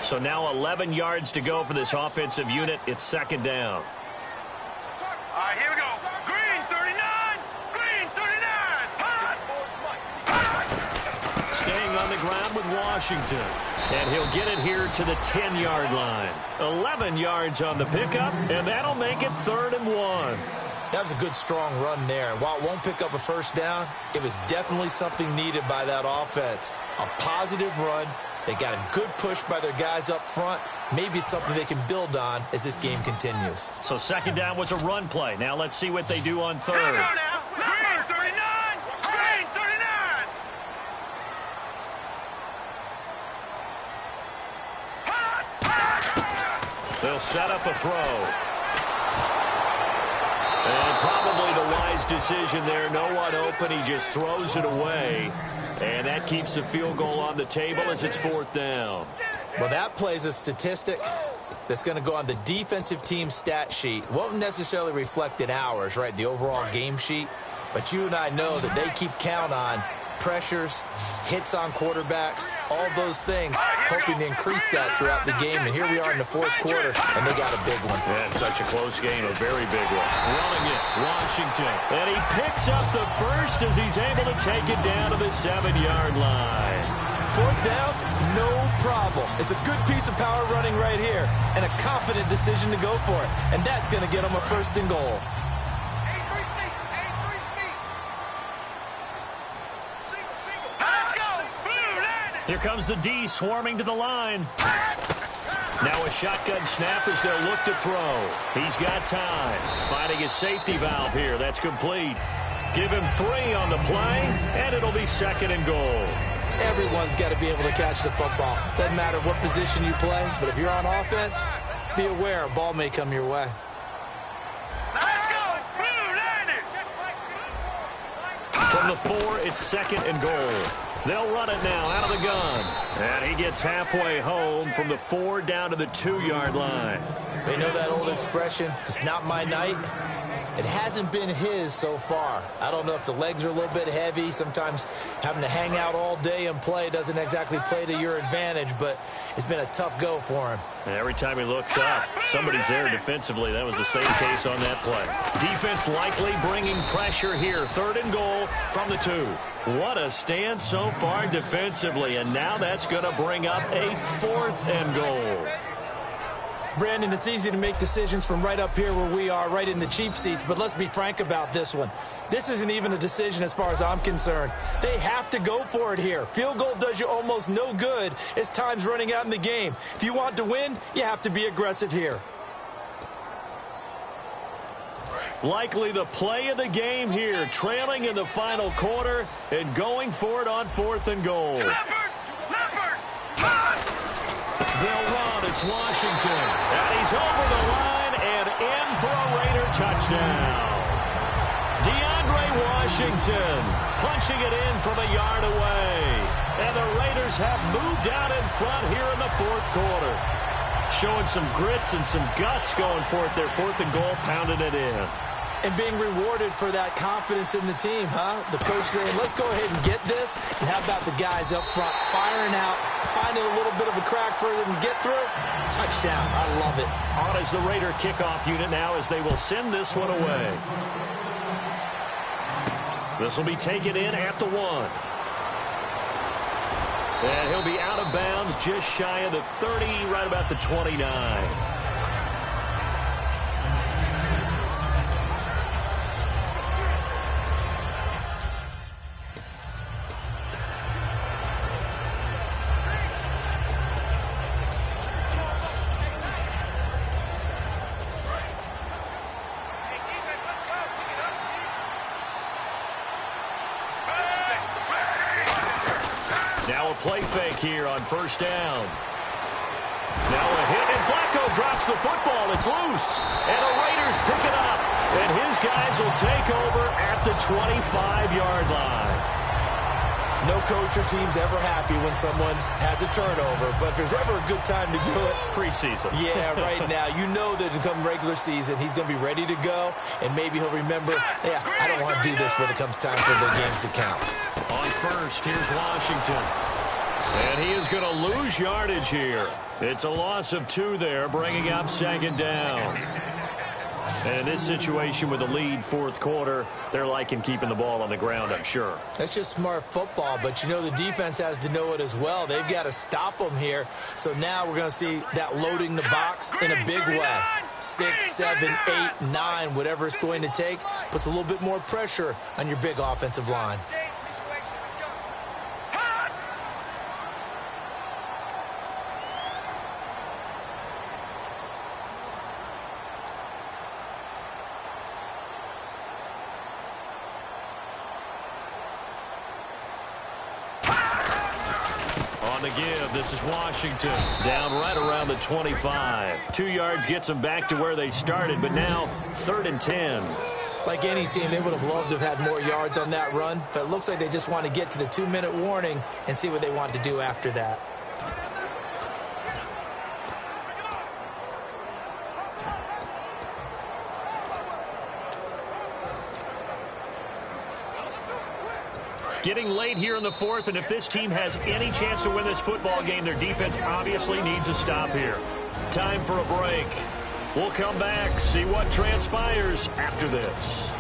So now 11 yards to go for this offensive unit. It's second down. All right, here we go. Green 39. Green 39. Staying on the ground with Washington. And he'll get it here to the 10-yard line. 11 yards on the pickup, and that'll make it 3rd and 1. That was a good, strong run there. While it won't pick up a first down, it was definitely something needed by that offense. A positive run. They got a good push by their guys up front. Maybe something they can build on as this game continues. So second down was a run play. Now let's see what they do on third. Here we go now. Green 39. Green 39. They'll set up a throw. And probably the wise decision there. No one open. He just throws it away. And that keeps the field goal on the table as it's 4th down. Well, that plays a statistic that's going to go on the defensive team stat sheet. Won't necessarily reflect in ours, right, the overall game sheet. But you and I know that they keep count on pressures, hits on quarterbacks, all those things, hoping to increase that throughout the game. And here we are in the fourth quarter, and they got a big one. Yeah, it's such a close game, a very big one. Running it, Washington. And he picks up the first as he's able to take it down to the 7-yard line. 4th down, no problem. It's a good piece of power running right here, and a confident decision to go for it. And that's going to get them a 1st and goal. Here comes the D swarming to the line. Now a shotgun snap as they'll look to throw. He's got time. Finding his safety valve here. That's complete. Give him 3 on the play, and it'll be 2nd and goal. Everyone's got to be able to catch the football. Doesn't matter what position you play, but if you're on offense, be aware a ball may come your way. Let's go. From the 4, it's 2nd and goal. They'll run it now out of the gun. And he gets halfway home from the 4 down to the 2-yard line. They know that old expression, it's not my night. It hasn't been his so far. I don't know if the legs are a little bit heavy. Sometimes having to hang out all day and play doesn't exactly play to your advantage, but it's been a tough go for him. And every time he looks up, somebody's there defensively. That was the same case on that play. Defense likely bringing pressure here. 3rd and goal from the 2. What a stand so far defensively, and now that's going to bring up a 4th and goal. Brandon, it's easy to make decisions from right up here where we are, right in the cheap seats, but let's be frank about this one. This isn't even a decision as far as I'm concerned. They have to go for it here. Field goal does you almost no good as time's running out in the game. If you want to win, you have to be aggressive here. Likely the play of the game here, trailing in the final quarter and going for it on 4th and goal. They'll run. It's Washington. And he's over the line and in for a Raider touchdown. Washington punching it in from a yard away. And the Raiders have moved out in front here in the 4th quarter. Showing some grits and some guts going for it. Their 4th and goal, pounding it in. And being rewarded for that confidence in the team, huh? The coach saying, let's go ahead and get this. And how about the guys up front firing out, finding a little bit of a crack for them to get through? Touchdown. I love it. On is the Raider kickoff unit now as they will send this one away. This will be taken in at the 1. And he'll be out of bounds just shy of the 30, right about the 29. Now a play fake here on 1st down. Now a hit, and Flacco drops the football. It's loose. And the Raiders pick it up. And his guys will take over at the 25-yard line. No coach or team's ever happy when someone has a turnover. But if there's ever a good time to do it, preseason. Yeah, right now. You know that come regular season, he's going to be ready to go. And maybe he'll remember, yeah, I don't want to do this when it comes time for the games to count. On 1st, here's Washington. And he is going to lose yardage here. It's a loss of 2 there, bringing up 2nd down. And in this situation with the lead 4th quarter, they're liking keeping the ball on the ground, I'm sure. That's just smart football, but you know the defense has to know it as well. They've got to stop them here. So now we're going to see that loading the box in a big way. 6, 7, 8, 9, whatever it's going to take, puts a little bit more pressure on your big offensive line. On the give, this is Washington. Down right around the 25. 2 yards gets them back to where they started, but now 3rd and 10. Like any team, they would have loved to have had more yards on that run, but it looks like they just want to get to the 2-minute warning and see what they want to do after that. Getting late here in the 4th, and if this team has any chance to win this football game, their defense obviously needs a stop here. Time for a break. We'll come back, see what transpires after this.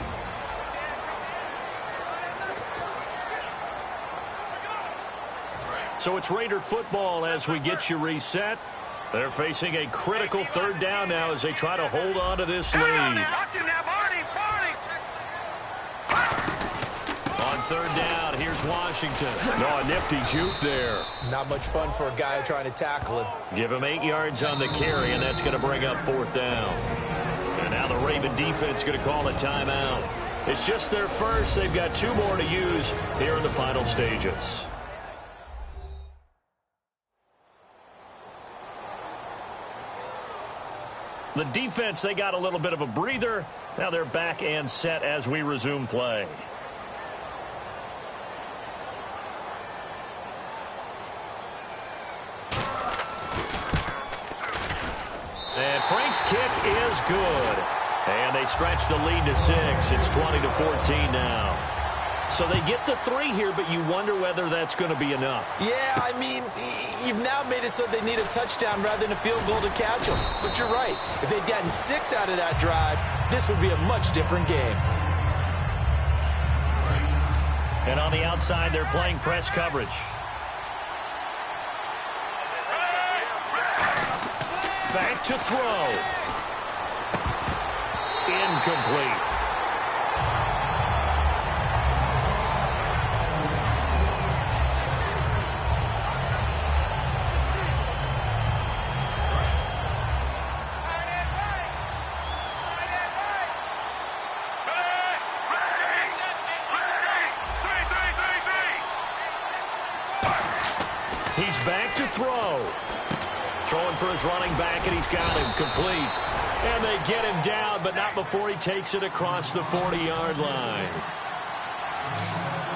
So it's Raider football as we get you reset. They're facing a critical 3rd down now as they try to hold on to this lead. On 3rd down, here's Washington. Oh, a nifty juke there. Not much fun for a guy trying to tackle him. Give him 8 yards on the carry, and that's going to bring up 4th down. And now the Raven defense going to call a timeout. It's just their first. They've got 2 more to use here in the final stages. The defense, they got a little bit of a breather. Now they're back and set as we resume play. And Frank's kick is good. And they stretch the lead to 6. It's 20-14 now. So they get the 3 here, but you wonder whether that's going to be enough. Yeah, I mean, you've now made it so they need a touchdown rather than a field goal to catch them. But you're right. If they'd gotten 6 out of that drive, this would be a much different game. And on the outside, they're playing press coverage. Bank back to throw. Incomplete. He's back to throw. Throwing for his running back, and he's got him complete. And they get him down, but not before he takes it across the 40-yard line.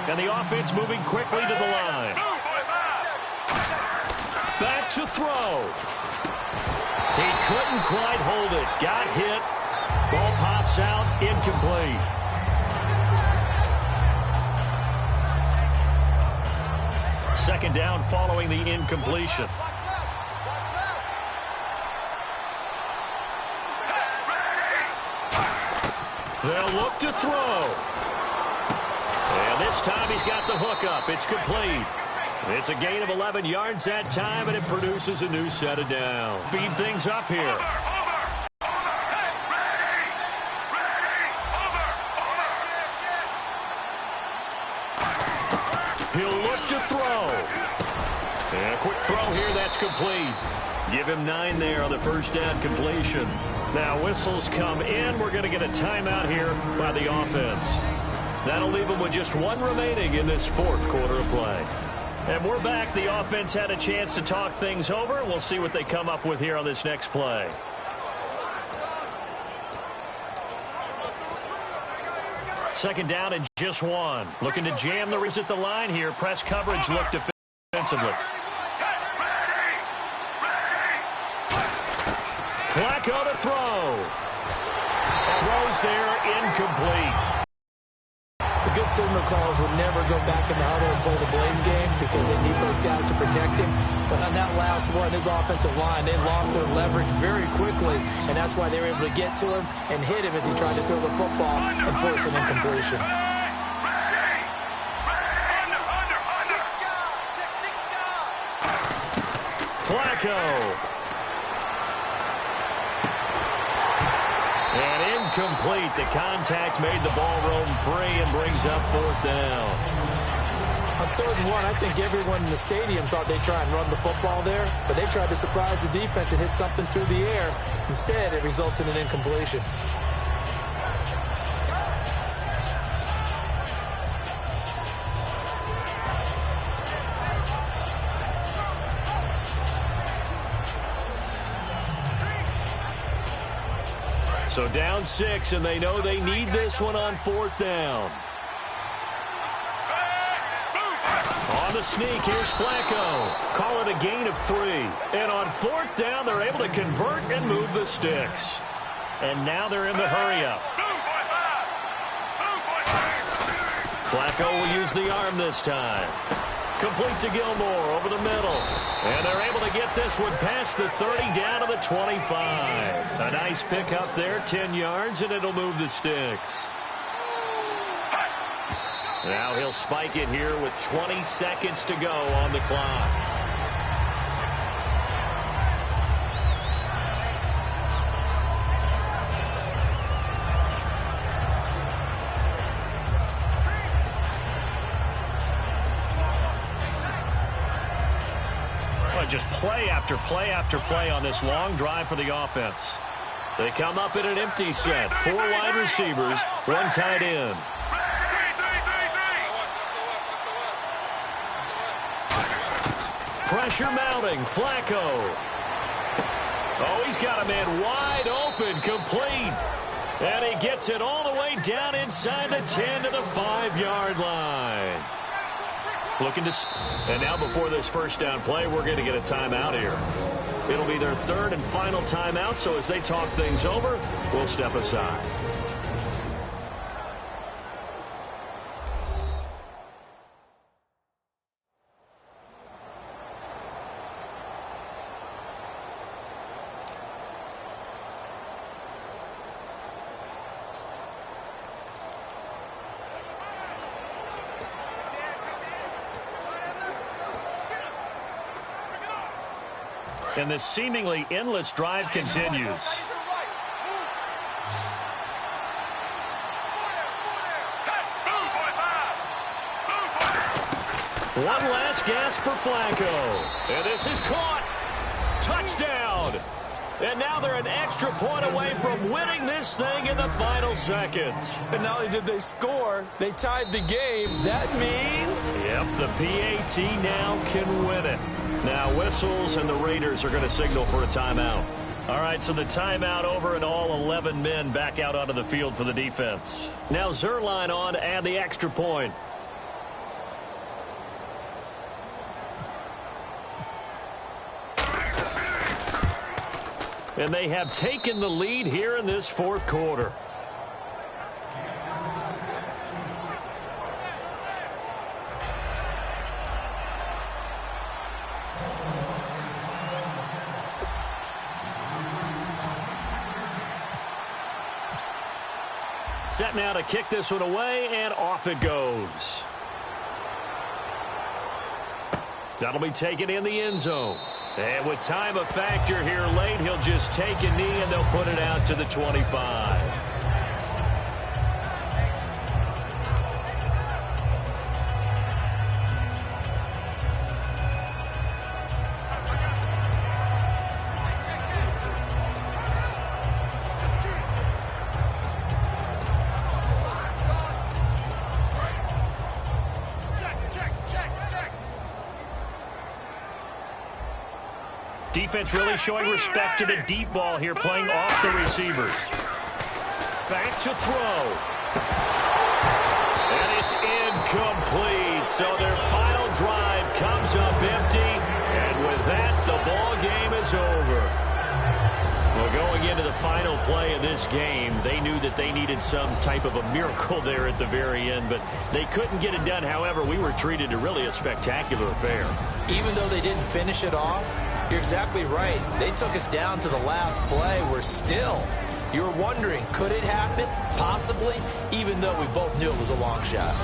And the offense moving quickly to the line. Back to throw. He couldn't quite hold it. Got hit. Ball pops out. Incomplete. Second down following the incompletion. They'll look to throw. And this time he's got the hook up. It's complete. It's a gain of 11 yards that time, and it produces a new set of downs. Speed things up here. He'll look to throw. And a quick throw here, that's complete. Give him 9 there on the first down completion. Now whistles come in. We're going to get a timeout here by the offense. That'll leave them with just 1 remaining in this fourth quarter of play. And we're back. The offense had a chance to talk things over. We'll see what they come up with here on this next play. Second down and just 1. Looking to jam the reads at the line here. Press coverage look defensively. Flacco to throw. Throws there, incomplete. The good signal callers would never go back in the huddle and play the blame game because they need those guys to protect him. But on that last one, his offensive line, they lost their leverage very quickly, and that's why they were able to get to him and hit him as he tried to throw the football and force an incompletion. Flacco. And incomplete. The contact made the ball roam free and brings up fourth down. On 3rd and 1, I think everyone in the stadium thought they'd try and run the football there, but they tried to surprise the defense and hit something through the air. Instead, it results in an incompletion. So down 6, and they know they need this one on 4th down. On the sneak, here's Flacco. Call it a gain of 3. And on 4th down, they're able to convert and move the sticks. And now they're in the hurry-up. Flacco will use the arm this time. Complete to Gilmore over the middle. And they're able to get this one past the 30 down to the 25. A nice pick up there, 10 yards, and it'll move the sticks. Now he'll spike it here with 20 seconds to go on the clock. Just play after play after play on this long drive for the offense. They come up in an empty set. 4 wide receivers, 1 tight end. Pressure mounting. Flacco. Oh, he's got a man wide open, complete. And he gets it all the way down inside the 10 to the 5-yard line. Looking to... And now before this first down play, we're going to get a timeout here. It'll be their 3rd and final timeout, so as they talk things over, we'll step aside. And this seemingly endless drive continues. One last gasp for Flacco. And this is caught. Touchdown. And now they're an extra point away from winning this thing in the final seconds. And not only did they score, they tied the game. That means... Yep, the PAT now can win it. Now whistles, and the Raiders are going to signal for a timeout. All right, so the timeout over, and all 11 men back out onto the field for the defense. Now Zerline on to add the extra point. And they have taken the lead here in this fourth quarter. Set now to kick this one away, and off it goes. That'll be taken in the end zone. And with time a factor here late, he'll just take a knee, and they'll put it out to the 25. Defense really showing respect to the deep ball here, playing off the receivers. Back to throw. And it's incomplete. So their final drive comes up empty. And with that, the ball game is over. Well, going into the final play of this game, they knew that they needed some type of a miracle there at the very end, but they couldn't get it done. However, we were treated to really a spectacular affair. Even though they didn't finish it off, you're exactly right. They took us down to the last play. We're still, you're wondering, could it happen? Possibly, even though we both knew it was a long shot.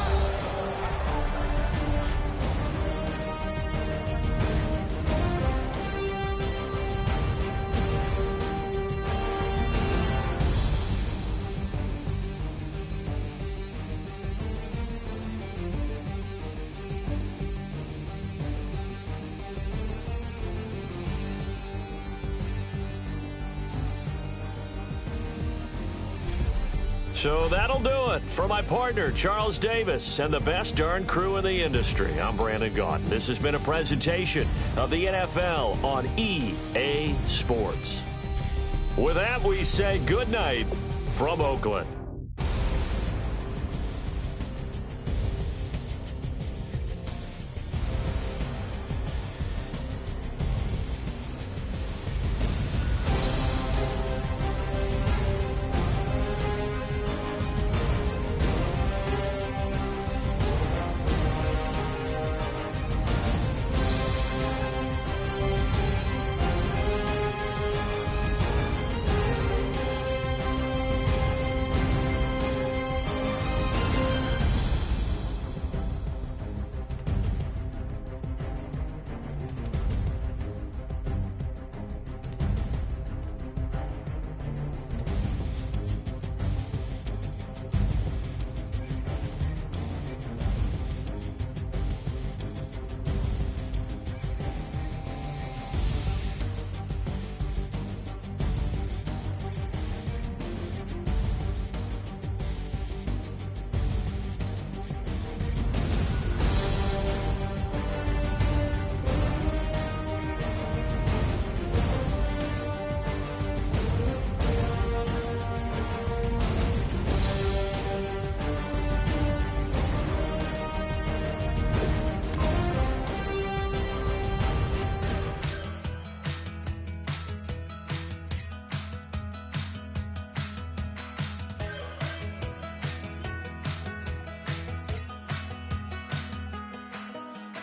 So that'll do it for my partner, Charles Davis, and the best darn crew in the industry. I'm Brandon Gaudin. This has been a presentation of the NFL on EA Sports. With that, we say good night from Oakland.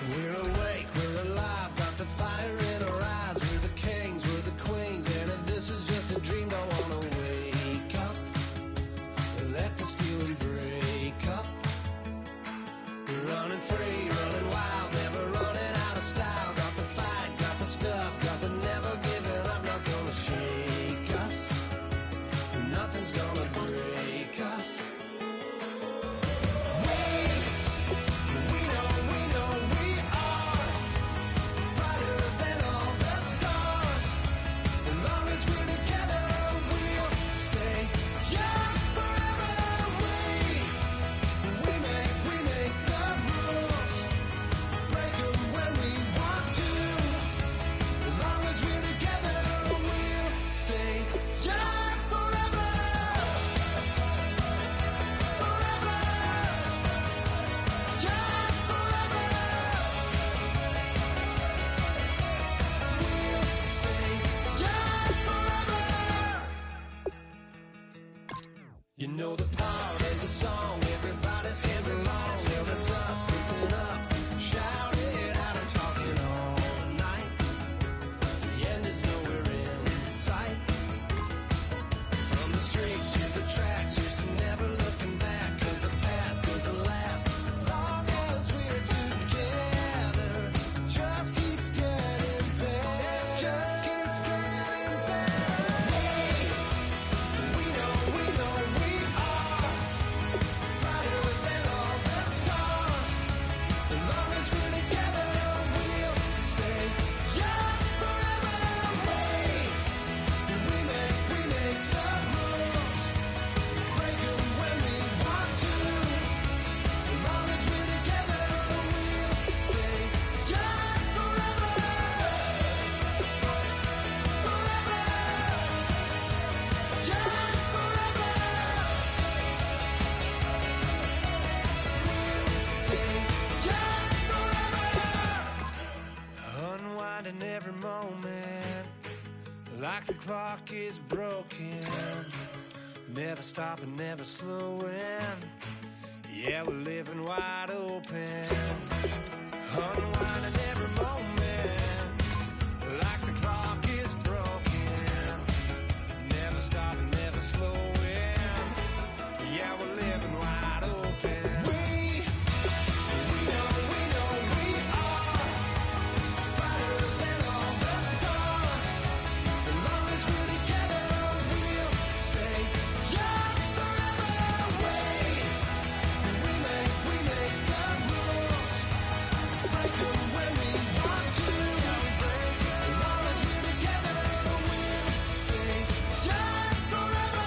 We're awake, we're alive, got the fire in our eyes. We're the kings, we're the queens, and if this is just a dream, don't wanna wake up. Let this feeling break up. We're running free, running wild, never running out of style. Got the fight, got the stuff, got the never like the clock is broken, never stopping, never slowing. Yeah, we're living wide open, unwinding every moment, like the clock is broken, never stopping, never slowing. Yeah, we're living wide open. We know we are brighter than all the stars. As long as we're together, we'll stay young forever. We make the rules, break them when we want to. As long as we're together, we'll stay young forever.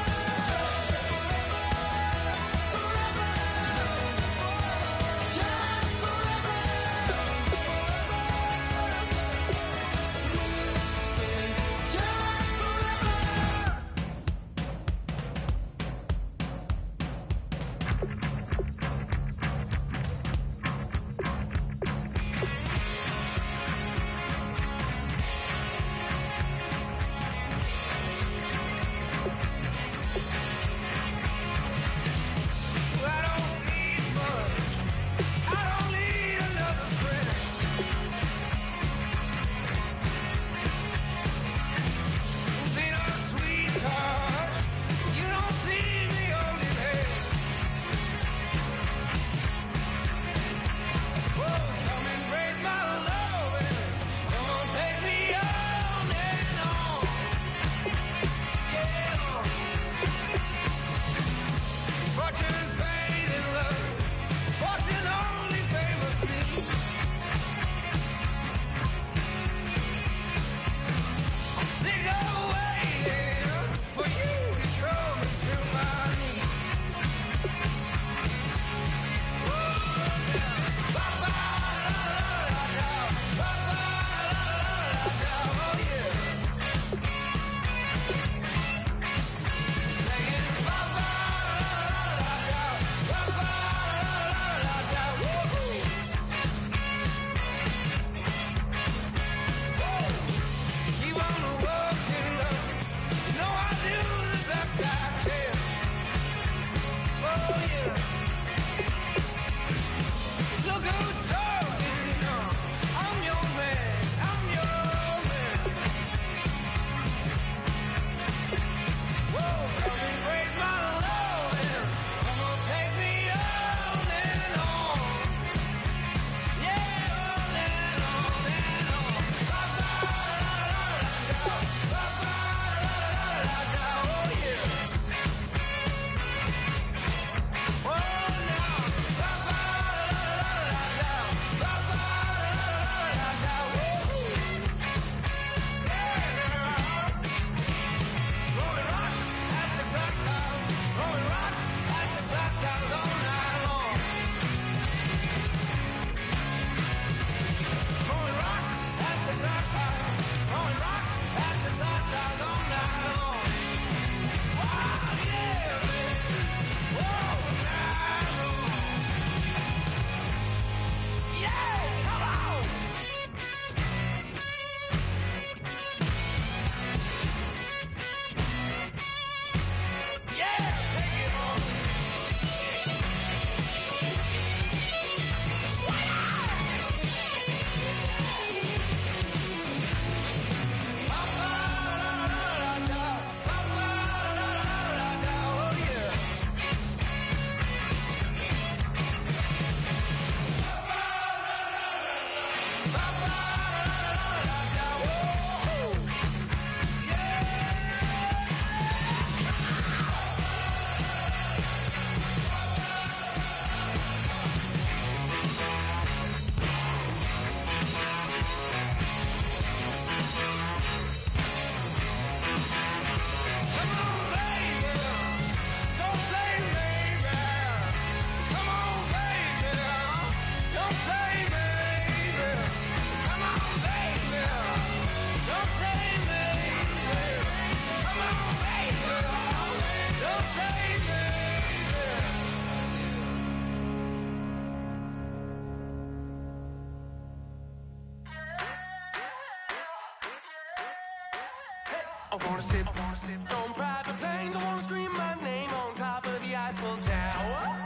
wanna sit on private planes. I wanna scream my name on top of the Eiffel Tower.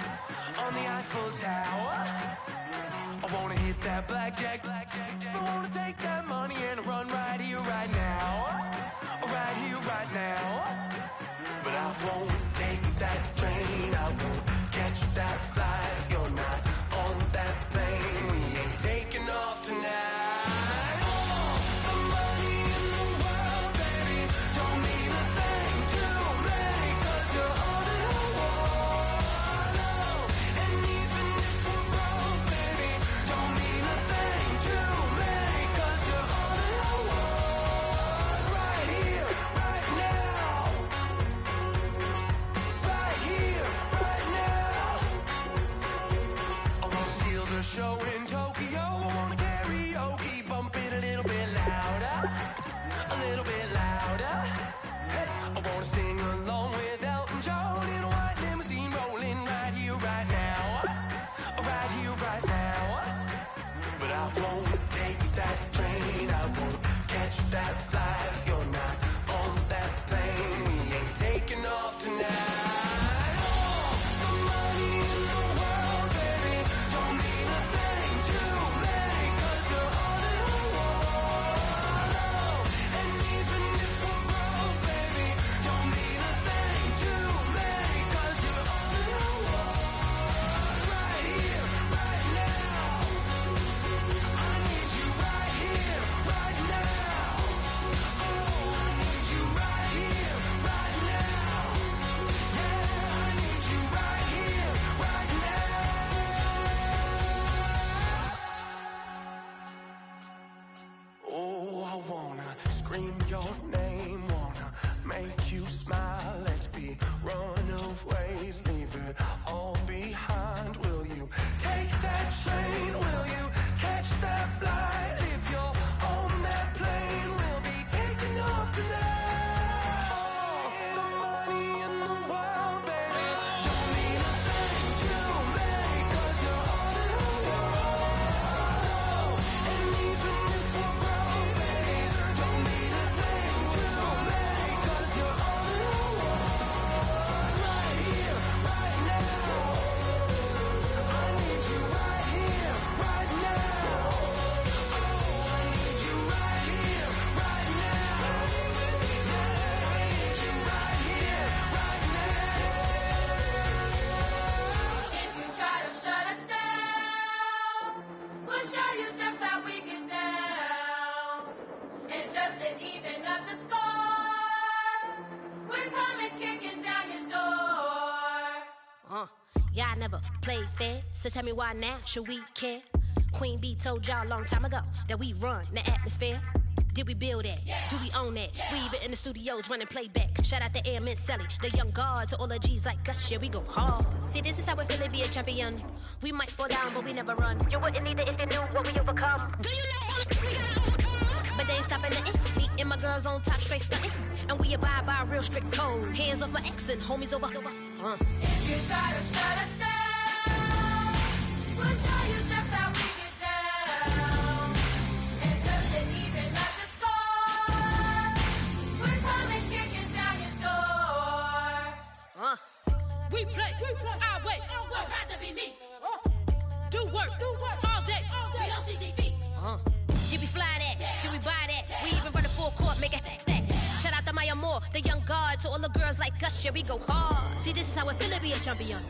On the Eiffel Tower. I wanna hit that blackjack. I wanna take that money and run right here, right now. Right here, right now. But I won't take that train. I won't catch that flight. If you're not on that plane, we ain't taking off tonight. The money in the world, baby, don't mean a thing to me, 'cause you're all that I want. Oh, and even if we're broke, baby, don't mean a thing to me, 'cause you're all that I want. Right here, right now. Right here, right now. I wanna steal the show in Tokyo. I wanna karaoke, bump it a little bit louder. A little bit louder. Hey, I wanna sing along with Elton John in a white limousine rolling right here, right now. Right here, right now. But I won't take that train. I won't catch that flight. If you're not on that plane, we ain't taking off tonight. The money in the world, baby, don't mean a thing to me, 'cause you're all that I want. Oh, and even if we're broke, baby, don't mean a thing to me, 'cause you're all that I want. Right here, right now. I need you right here, right now. Oh, I need you right here, right now. Yeah, I need you right here, right now. Oh, I wanna scream your name, wanna make you smile. Let's be runaways, leave it all behind. Will you take that train? Will you catch that flight? If you're on that plane, we'll be taking off tonight. The money in the world, baby, don't mean a thing to me, 'cause you're all that I want. And even if we're broke, baby, don't mean a thing to me, 'cause you're all that I want. Right here, right now. I need you right here, right now. Oh, I need you right here, right now. I need you right here, right now. If you try to shut us down, we'll show you just how we get down. And just to even up the score, we're coming kicking down your door. Yeah, I never played fair, so tell me why now should we care? Queen B told y'all a long time ago that we run the atmosphere. Did we build that? Do we own that? We even in the studios running playback. Shout out to Airman Sally, the young guard, to all the G's like us. Yeah, we go hard. See, this is how we feel to be a champion. We might fall down, but we never run. You wouldn't need it if you knew what we overcome. Do you know all the we gotta overcome? But they ain't stopping nothing. Me and my girls on top, straight stunting. And we abide by a real strict code. Hands off my ex and homies over. If you try to shut us down, we'll show you just how we get down. And just to even up the score, we're coming kicking down your door. We play our way. Would rather be me. Do work all day. We don't see defeat. Can we fly that? Can we buy that? We even run a full court, make it stack. Shout out to Maya Moore, the young guard, to all the girls like us. Yeah, we go hard. See, this is how it feel to be a champion.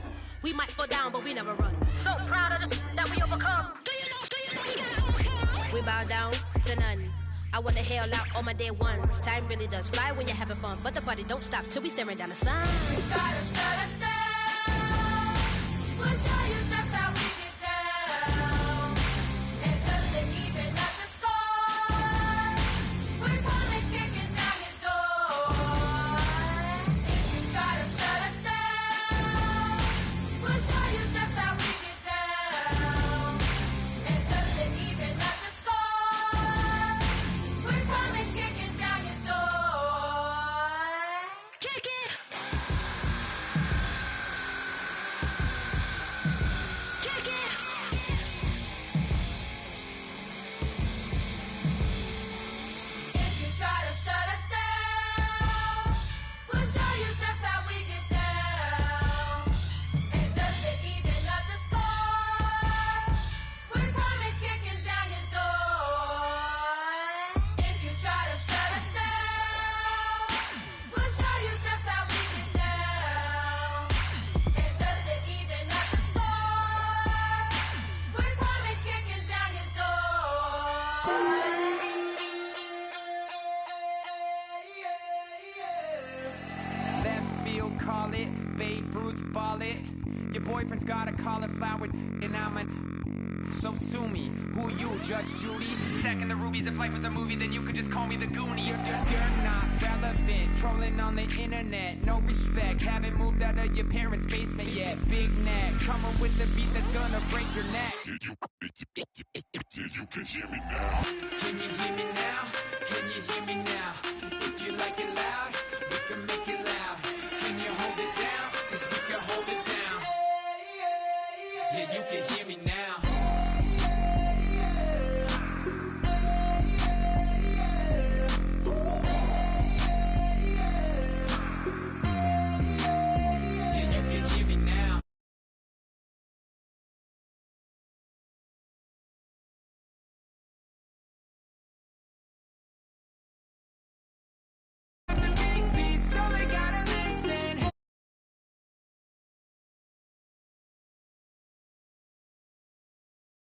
We might fall down, but we never run. So proud of that we overcome. Do you know we gotta overcome? We bow down to none. I wanna hail out all my dead ones. Time really does fly when you're having fun, but the party don't stop till we staring down the sun. Try to shut us down, we'll show you just how we get down. And just to even up the score, we're coming kicking down your door. If you try to shut us down, we'll show you just how we get down. And just to even up the score, we're coming kicking down your door. Kick it! it. Your boyfriend's got a cauliflower, and I'm a. So sue me. Who you, Judge Judy? Stacking the rubies. If life was a movie, then you could just call me the Goonies. You're not relevant. Trolling on the internet. No respect. Haven't moved out of your parents' basement yet. Big neck. Coming with the beat that's gonna break your neck. You can hear me